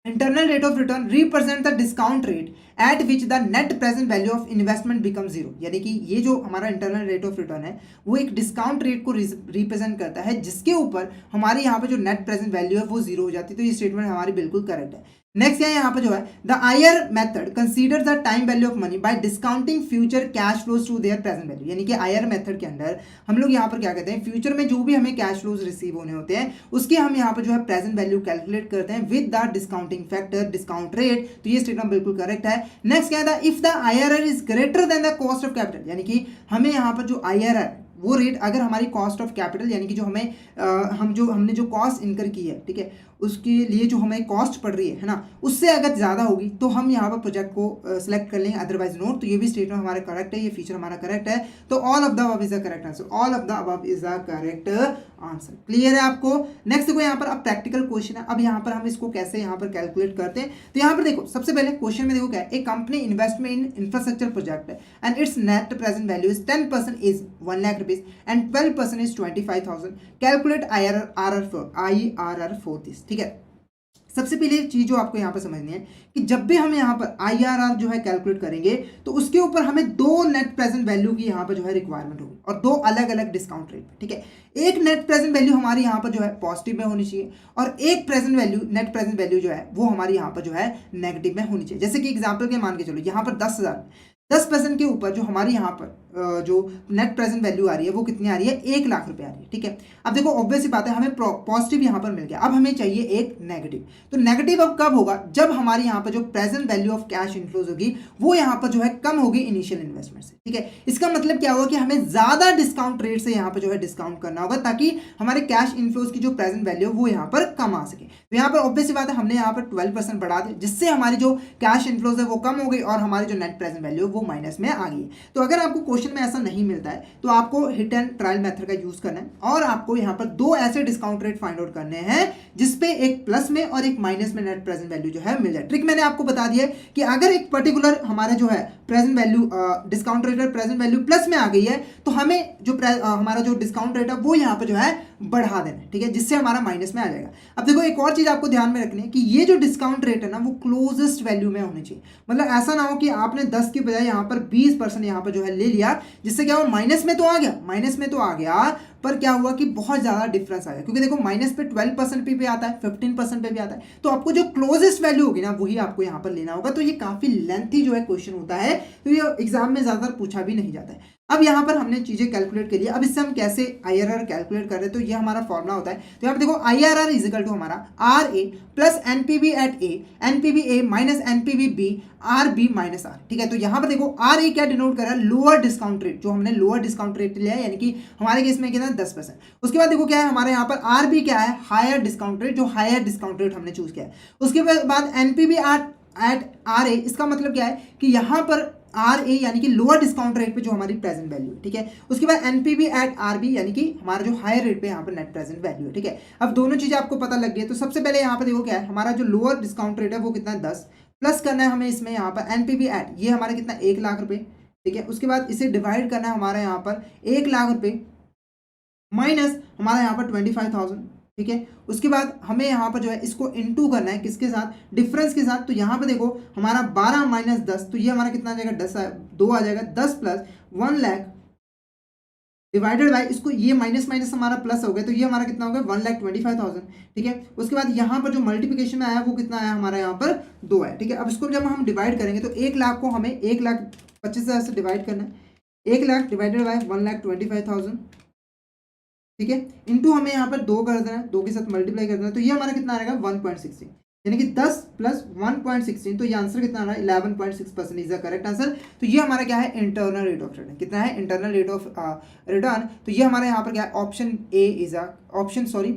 Internal rate of return represent the discount rate at which the net present value of investment become zero, यानी कि ये जो हमारा इंटरनल रेट ऑफ रिटर्न है वो एक डिस्काउंट रेट को रिप्रेजेंट करता है जिसके ऊपर हमारे यहाँ पे जो नेट प्रेजेंट वैल्यू है वो जीरो हो जाती है। तो ये स्टेटमेंट हमारी बिल्कुल करेक्ट है। नेक्स्ट क्या है यहाँ पे जो है, the IR method consider the time value of money by discounting future cash flows to their present value, यानी कि IR मेथड के अंदर हम लोग यहाँ पर क्या कहते हैं, फ्यूचर में जो भी हमें कैश फ्लोज रिसीव होने होते हैं उसकी हम यहाँ पर जो है प्रेजेंट वैल्यू कैलकुलेट करते हैं with the discounting factor, discount rate. तो ये स्टेटमेंट बिल्कुल करेक्ट है। नेक्स्ट क्या है, if the IRR is greater than the cost of capital, यानी कि हमें यहाँ पर जो IRR वो रेट अगर हमारी कॉस्ट ऑफ कैपिटल यानी कि जो हमें हमने जो कॉस्ट इनकर की है, ठीक है, उसके लिए जो हमें कॉस्ट पड़ रही है ना, उससे अगर ज़्यादा होगी तो हम यहाँ पर प्रोजेक्ट को सिलेक्ट कर लेंगे, अदरवाइज नोट। तो ये भी स्टेटमेंट हमारा करेक्ट है, ये फीचर हमारा करेक्ट है। तो all of the above is the correct answer, all of the above is the correct answer. Clear है आपको। नेक्स्ट देखो यहाँ पर अब प्रैक्टिकल क्वेश्चन है। अब यहाँ पर हम इसको कैसे यहाँ पर कैलकुलेट करते हैं, तो यहाँ पर देखो सबसे पहले क्वेश्चन में देखो क्या है, एक company investment in infrastructure project है and its net present value is 10% is 1 lakh rupees and 12% is 25,000। Calculate IRR for this, ठीक है। सबसे पहले चीज जो आपको यहाँ पर समझनी है कि जब भी हम यहाँ पर IRR जो है कैलकुलेट करेंगे तो उसके ऊपर हमें दो नेट प्रेजेंट वैल्यू की यहाँ पर जो है रिक्वायरमेंट होगी और दो अलग अलग डिस्काउंट रेट, ठीक है। एक नेट प्रेजेंट वैल्यू हमारी यहाँ पर जो है पॉजिटिव में होनी चाहिए और एक present value net present value जो है वो हमारी यहाँ पर जो है नेगेटिव में होनी चाहिए। जैसे कि एग्जाम्पल के मान के चलो, यहाँ पर 10% के ऊपर जो हमारी यहाँ पर जो नेट प्रेजेंट वैल्यू आ रही है वो कितनी आ रही है, 1 लाख रुपए आ रही है, ठीक है। अब देखो ऑब्वियस सी बात है, हमें पॉजिटिव यहाँ पर मिल गया, अब हमें चाहिए एक नेगेटिव। तो नेगेटिव अब कब होगा, जब हमारी यहाँ पर जो present value of cash inflows होगी वो यहाँ पर जो है कम होगी इनिशियल इन्वेस्टमेंट से, ठीक है। इसका मतलब क्या होगा कि हमें ज्यादा डिस्काउंट रेट से यहाँ पर जो है डिस्काउंट करना होगा ताकि हमारे कैश इनफ्लोज की जो प्रेजेंट वैल्यू है वो यहाँ पर कम आ सके। तो यहाँ पर ऑब्वियस सी बात है, हमने यहाँ पर 12% बढ़ा दिया जिससे हमारी जो कैश इनफ्लोज है वो कम हो गई और हमारी जो नेट प्रेजेंट वैल्यू है वो माइनस में आ गई। तो अगर आपको क्वेश्चन में ऐसा नहीं मिलता है तो आपको हिट एंड ट्रायल मेथड का यूज करना है और आपको यहाँ पर दो ऐसे डिस्काउंट रेट फाइंड आउट करने हैं जिसपे एक प्लस में और एक माइनस में नेट प्रेजेंट वैल्यू जो है मिल जाए। ट्रिक मैंने आपको बता दिया है कि अगर एक पर्टिकुलर हमारा जो है प्रेजेंट वैल्यू डिस्काउंट रेट और प्रेजेंट वैल्यू प्लस में आ गई है तो हमें जो हमारा जो डिस्काउंट रेट है वो यहाँ पर जो है बढ़ा देना है, ठीक है, जिससे हमारा माइनस में आ जाएगा। अब देखो एक और चीज आपको ध्यान में रखनी है कि ये जो डिस्काउंट रेट है ना वो क्लोजेस्ट वैल्यू में होनी चाहिए। मतलब ऐसा ना हो कि आपने 10 के बजाय यहाँ पर 20% यहाँ पर जो है ले लिया, जिससे क्या हुआ माइनस में तो आ गया, माइनस में तो आ गया पर क्या हुआ कि बहुत ज़्यादा डिफरेंस आ गया। क्योंकि देखो माइनस पे 12% पे भी आता है, 15% पे भी आता है, तो आपको जो क्लोजेस्ट वैल्यू होगी ना वही आपको यहाँ पर लेना होगा। तो ये काफ़ी लेंथी जो है क्वेश्चन होता है, तो ये एग्जाम में ज़्यादातर पूछा भी नहीं जाता है। अब यहाँ पर हमने चीज़ें कैलकुलेट कर लिया, अब इससे हम कैसे IRR कैलकुलेट कर रहे हैं, तो ये हमारा फॉर्मूला होता है। तो यहाँ पर देखो IRR इज इक्वल टू हमारा RA plus NPV at A, NPV A minus NPV B, RB minus R, ठीक है। तो यहाँ पर देखो RA क्या डिनोट कर रहा है, लोअर डिस्काउंट रेट, जो हमने लोअर डिस्काउंट रेट लिया है, यानी कि हमारे केस में कितना 10%। उसके बाद देखो क्या है हमारे यहाँ पर RB क्या है, हायर डिस्काउंट रेट, जो हायर डिस्काउंट रेट हमने चूज किया है। उसके बाद NPV एट RA, इसका मतलब क्या है कि यहाँ पर RA यानी कि लोअर डिस्काउंट रेट पे जो हमारी प्रेजेंट वैल्यू है, ठीक है। उसके बाद NPV एट RB यानी कि हमारा जो हायर रेट पे यहाँ पर नेट प्रेजेंट वैल्यू है, ठीक है। अब दोनों चीजें आपको पता लग गई, तो सबसे पहले यहाँ पर देखो क्या है, हमारा जो लोअर डिस्काउंट रेट है वो कितना है 10, प्लस करना है हमें इसमें यहाँ पर NPV एट, ये हमारा कितना 1 लाख रुपए, ठीक है। उसके बाद इसे डिवाइड करना है हमारा यहाँ पर 1 लाख रुपए माइनस हमारा यहाँ पर 25,000, ठीक है। उसके बाद हमें यहाँ पर जो है इसको इनटू करना है किसके साथ, डिफरेंस के साथ। तो यहाँ पे देखो हमारा 12 माइनस 10, तो ये हमारा कितना आ जाएगा 2 आ जाएगा, 10 प्लस 1 लाख डिवाइडेड बाय इसको ये माइनस माइनस हमारा प्लस हो गया, तो ये हमारा कितना हो गया 1,25,000। ठीक है, उसके बाद यहाँ पर जो मल्टीप्लिकेशन में आया वो कितना आया हमारा यहाँ पर 2 है। ठीक है, अब इसको जब हम डिवाइड करेंगे तो 1 लाख को हमें 1,25,000 से डिवाइड करना है। 1 लाख डिवाइडेड बाय 1,25,000, ठीक है, इंटू हमें यहाँ पर 2 कर देना है, 2 के साथ मल्टीप्लाई कर देना है, तो ये हमारा कितना आएगा 1.16, यानी कि 10 प्लस 1.16, तो ये आंसर कितना आ रहा है 11.6% इज द करेक्ट आंसर। तो ये हमारा क्या है इंटरनल रेट ऑफ रिटर्न, कितना है इंटरनल रेट ऑफ रिटर्न। तो ये हमारे यहाँ पर क्या है option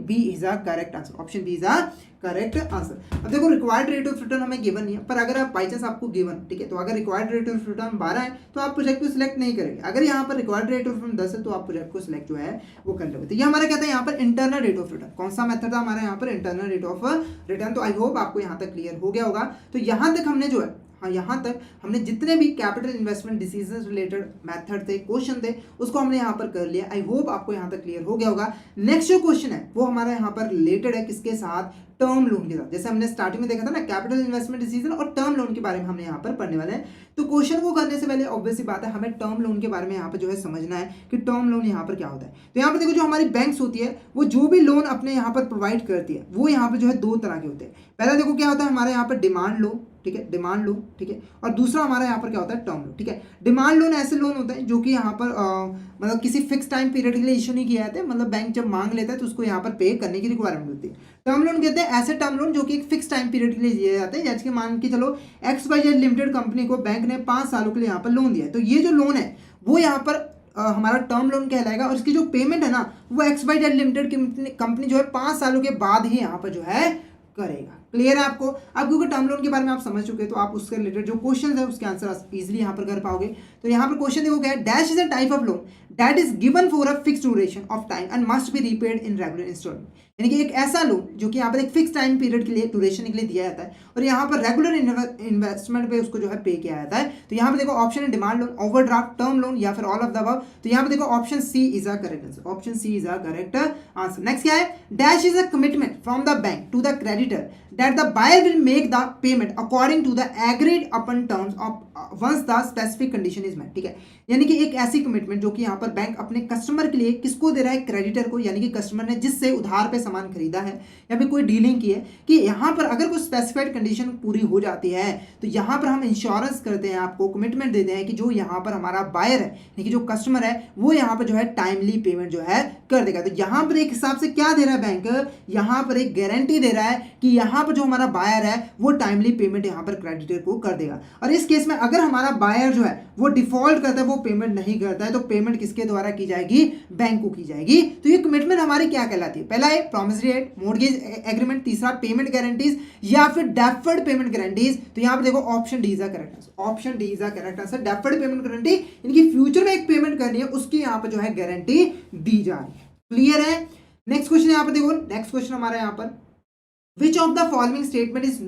B is a correct answer, option B is a correct answer. अब देखो रिक्वायर्ड रेट ऑफ रिटर्न हमें गिवन नहीं है, पर अगर आप बाई चांस आपको गिवन, ठीक है, तो अगर रिक्वायर्ड रेट ऑफ रिटर्न 12 है तो आप प्रोजेक्ट को सिलेक्ट नहीं करेंगे। अगर यहाँ पर रिक्वायर्ड रेट ऑफ रिटर्न 10 है तो आप प्रोजेक्ट को सिलेक्ट जो है वो कर लोगे। तो ये हमारा क्या था यहाँ पर इंटरनल रेट ऑफ रिटर्न, कौन सा मेथड था हमारा यहाँ पर इंटरनल रेट ऑफ रिटर्न। तो आई होप आपको यहाँ तक क्लियर हो गया होगा। तो यहाँ तक हमने जो है, हाँ, यहाँ तक हमने जितने भी capital investment decision related method थे, क्वेश्चन थे, उसको हमने यहाँ पर कर लिया। आई होप आपको यहाँ तक क्लियर हो गया होगा। नेक्स्ट जो क्वेश्चन है वो हमारा यहाँ पर रिलेटेड है किसके साथ, टर्म लोन के साथ। जैसे हमने स्टार्टिंग में देखा था ना कैपिटल इन्वेस्टमेंट डिसीजन और टर्म लोन के बारे में हमने यहाँ पर पढ़ने वाले हैं। तो क्वेश्चन को करने से पहले ऑब्वियस सी बात है हमें टर्म लोन के बारे में यहाँ पर जो है समझना है कि टर्म लोन यहाँ पर क्या होता है। तो यहाँ पर देखो जो हमारी बैंक्स होती है वो जो भी लोन अपने यहाँ पर प्रोवाइड करती है वो यहाँ पर जो है 2 तरह के होते हैं। पहला देखो क्या होता है हमारे यहाँ पर डिमांड लोन, ठीक है, डिमांड लोन, ठीक है, और दूसरा हमारा यहाँ पर क्या होता है टर्म लोन। ठीक है, डिमांड लोन ऐसे लोन होते हैं जो कि यहाँ पर मतलब किसी फिक्स टाइम पीरियड के लिए इशू नहीं किया जाता है, मतलब बैंक जब मांग लेता है तो उसको यहाँ पर पे करने की रिक्वायरमेंट होती है। टर्म लोन कहते हैं ऐसे टर्म लोन जो कि एक फिक्स टाइम पीरियड के लिए दिए जाते हैं। जैसे कि मान के चलो XYZ लिमिटेड कंपनी को बैंक ने 5 सालों के लिए यहाँ पर लोन दिया है, तो ये जो लोन है वो यहाँ पर हमारा टर्म लोन कहलाएगा, और इसकी जो पेमेंट है ना वो XYZ लिमिटेड कंपनी जो है 5 सालों के बाद ही यहाँ पर जो है करेगा। क्लियर है आपको? अब क्योंकि टर्म लोन के बारे में आप समझ चुके हैं तो आप उसके रिलेटेड जो क्वेश्चन है उसके आंसर इजीली यहाँ पर कर पाओगे। तो यहाँ पर क्वेश्चन देखो क्या है, dash is a type of loan that is given for a fix duration of time and must be repaid in regular installment. यानी कि एक ऐसा लोन जो कि यहाँ पर एक फिक्स टाइम पीरियड के लिए ड्यूरेशन के लिए दिया जाता है और यहाँ पर रेगुलर इन्वेस्टमेंट पे उसको जो है पे किया जाता है। तो यहाँ पर देखो ऑप्शन है demand loan, overdraft, term loan या फिर ऑल ऑफ द अबव। तो यहाँ पर देखो option C is a correct answer, option C is a correct answer. Next क्या है, dash is a commitment from the bank to the creditor that the buyer will make the payment according to the agreed upon terms of once the specific condition is met। ठीक है, यानी कि एक ऐसी commitment जो कि यहाँ पर बैंक अपने कस्टमर के लिए किसको दे रहा है, क्रेडिटर को, यानी कि कस्टमर ने जिससे उधार पे सामान खरीदा है या फिर कोई डीलिंग की है, कि यहाँ पर अगर कोई स्पेसिफाइड कंडीशन पूरी हो जाती है तो यहाँ पर हम इंश्योरेंस करते हैं, आपको कमिटमेंट देते हैं कि जो यहाँ पर हमारा बायर है यानी कि जो कस्टमर है वो यहाँ पर जो है टाइमली पेमेंट जो है कर देगा। तो यहाँ पर एक हिसाब से क्या दे रहा है बैंक, यहाँ पर एक गारंटी दे रहा है कि यहाँ पर जो हमारा बायर है वो टाइमली पेमेंट यहाँ पर क्रेडिटर को कर देगा। और इस केस में अगर हमारा बायर जो है वो डिफॉल्ट करता है, वो पेमेंट नहीं करता है, तो पेमेंट किसके द्वारा की जाएगी, बैंक को की जाएगी। तो ये कमिटमेंट हमारी क्या कहलाती है, पहला है प्रॉमिसरी रेट, मॉर्गेज एग्रीमेंट, तीसरा पेमेंट गारंटीज या फिर डेफर्ड पेमेंट गारंटीज। तो यहाँ पर देखो option D is the correct answer, option D is the correct answer. Deferred payment guarantee इनकी फ्यूचर में एक पेमेंट करनी है उसकी यहाँ पर जो है गारंटी दी जा रही है। क्लियर है? नेक्स्ट क्वेश्चन यहाँ पर देखो, नेक्स्ट क्वेश्चन हमारा यहाँ पर which of the following statement is,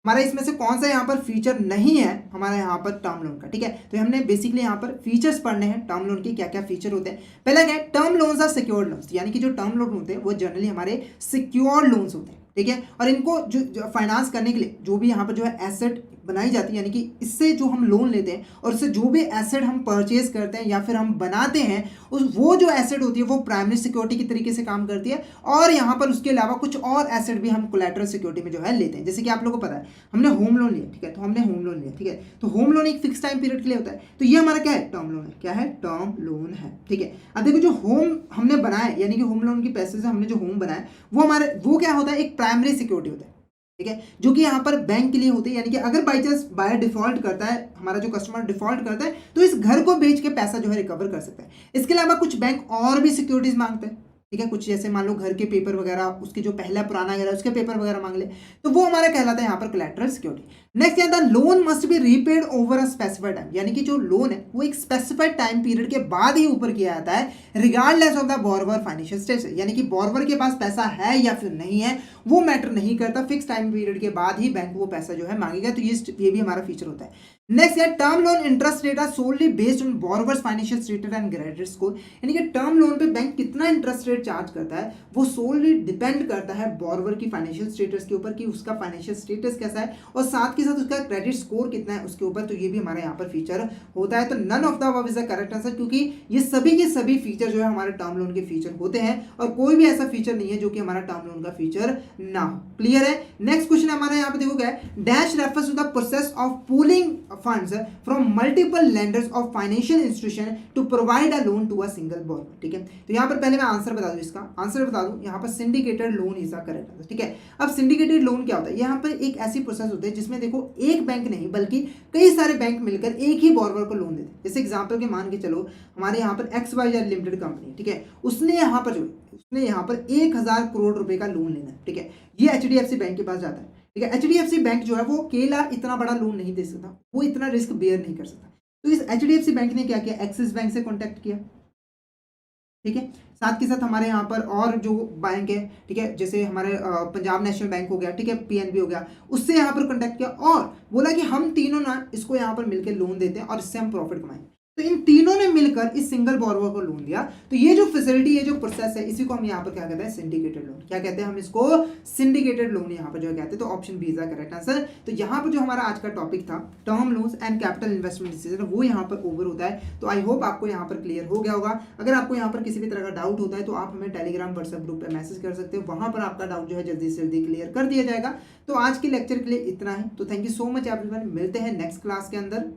हमारा इसमें से कौन सा यहाँ पर फीचर नहीं है हमारा यहाँ पर टर्म लोन का। ठीक है, तो हमने बेसिकली यहाँ पर फीचर्स पढ़ने हैं टर्म लोन के, क्या क्या फीचर होते हैं। पहला क्या है, term loans are secured loans, यानी कि जो टर्म लोन होते हैं वो जनरली हमारे सिक्योर्ड लोन्स होते हैं। ठीक है, और इनको जो फाइनेंस करने के लिए जो भी यहाँ पर जो है एसेट बनाई जाती है, यानी कि इससे जो हम लोन लेते हैं और इससे जो भी एसेट हम परचेज करते हैं या फिर हम बनाते हैं वो जो एसेट होती है वो प्राइमरी सिक्योरिटी की तरीके से काम करती है। और यहाँ पर उसके अलावा कुछ और एसेट भी हम कोलैटरल सिक्योरिटी में जो है लेते हैं। जैसे कि आप लोगों को पता है हमने होम लोन लिया, ठीक है, तो हमने होम लोन लिया, ठीक है, तो होम लोन एक फिक्स टाइम पीरियड के लिए होता है, तो ये हमारा क्या है, टर्म लोन है। क्या है, टर्म लोन है। ठीक है, अब देखो जो होम हमने बनाया यानी कि होम लोन के पैसे से हमने जो होम बनाया वो क्या होता है, एक प्राइमरी सिक्योरिटी होता है। ठीक है, जो कि यहाँ पर बैंक के लिए होती है, यानी कि अगर बाई चांस बायर डिफॉल्ट करता है, हमारा जो कस्टमर डिफॉल्ट करता है, तो इस घर को बेच के पैसा जो है रिकवर कर सकता है। इसके अलावा कुछ बैंक और भी सिक्योरिटीज मांगते हैं। ठीक है, कुछ जैसे मान लो घर के पेपर वगैरह, उसके जो पहला पुराना घर है उसके पेपर वगैरह मांग ले, तो वो हमारा कहलाता है यहाँ पर कोलैटरल सिक्योरिटी। नेक्स्ट यहाँ था loan must be repaid over a specified time, यानी कि जो लोन है वो एक स्पेसिफाइड टाइम पीरियड के बाद ही ऊपर किया जाता है regardless of the borrower financial status, यानी कि बोरोवर के पास पैसा है या फिर नहीं है वो मैटर नहीं करता, फिक्स टाइम पीरियड के बाद ही बैंक वो पैसा जो है मांगेगा। तो ये भी हमारा फीचर होता है। नेक्स्ट है term loan interest rate are solely based on borrowers financial status and credit score. यानी कि टर्म लोन पे बैंक कितना इंटरेस्ट रेट चार्ज करता है वो सोलली डिपेंड करता है बोरोवर की फाइनेंशियल स्टेटस के ऊपर कि उसका फाइनेंशियल स्टेटस कैसा है और साथ के साथ उसका क्रेडिट स्कोर कितना है उसके ऊपर। तो ये भी हमारे यहाँ पर फीचर होता है। तो none of the above is the correct answer, क्योंकि ये सभी के सभी फीचर जो है हमारे टर्म लोन के फीचर होते हैं और कोई भी ऐसा फीचर नहीं है जो कि हमारा टर्म लोन का फीचर ना हो। क्लियर है। नेक्स्ट क्वेश्चन हमारे यहाँ पे देखो क्या है, dash refers to the process of pooling funds from multiple lenders of financial institution to provide a loan to a single borrower. ठीक है, तो यहाँ पर पहले मैं आंसर बता दूं, इसका आंसर बता दूं, यहाँ पर syndicated loan is the correct answer. ठीक है, अब सिंडिकेटेड लोन क्या होता है, यहाँ पर एक ऐसी प्रोसेस होती है जिसमें देखो एक बैंक नहीं बल्कि कई सारे बैंक मिलकर एक ही बोरोवर को लोन देते हैं। जैसे एग्जाम्पल के मान के चलो हमारे यहाँ पर XYZ लिमिटेड कंपनी, ठीक है, उसने यहाँ पर 1000 करोड़ रुपए का लोन लेना है। ठीक है, ये HDFC बैंक के पास जाता है। ठीक है, HDFC बैंक जो है वो अकेला इतना बड़ा लोन नहीं दे सकता, वो इतना रिस्क बेयर नहीं कर सकता। तो इस HDFC बैंक ने क्या किया, एक्सिस बैंक से कॉन्टैक्ट किया। ठीक है, साथ के साथ हमारे यहाँ पर और जो बैंक है, ठीक है, जैसे हमारे पंजाब नेशनल बैंक हो गया, ठीक है, PNB हो गया, उससे यहाँ पर कॉन्टैक्ट किया और बोला कि हम तीनों ना इसको यहाँ पर मिलकर लोन देते हैं और इससे हम प्रॉफिट कमाएंगे। तो इन तीनों ने मिलकर इस सिंगल बोरोवर को लोन दिया। तो ये जो फैसिलिटी, ये जो प्रोसेस है, इसी को हम यहाँ पर क्या कहते हैं, सिंडिकेटेड लोन। क्या कहते हैं हम इसको, सिंडिकेटेड लोन यहाँ पर जो कहते हैं। तो option B is the correct answer. तो यहाँ पर जो हमारा आज का टॉपिक था term loans and capital investment decision, वो यहाँ पर ओवर होता है। तो आई होप आपको यहाँ पर क्लियर हो गया होगा। अगर आपको यहाँ पर किसी भी तरह का डाउट होता है तो आप हमें टेलीग्राम व्हाट्सएप ग्रुप पर मैसेज कर सकते हो, वहाँ पर आपका डाउट जो है जल्दी से जल्दी क्लियर कर दिया जाएगा। तो आज के लेक्चर के लिए इतना है। तो thank you so much everyone, मिलते हैं नेक्स्ट क्लास के अंदर।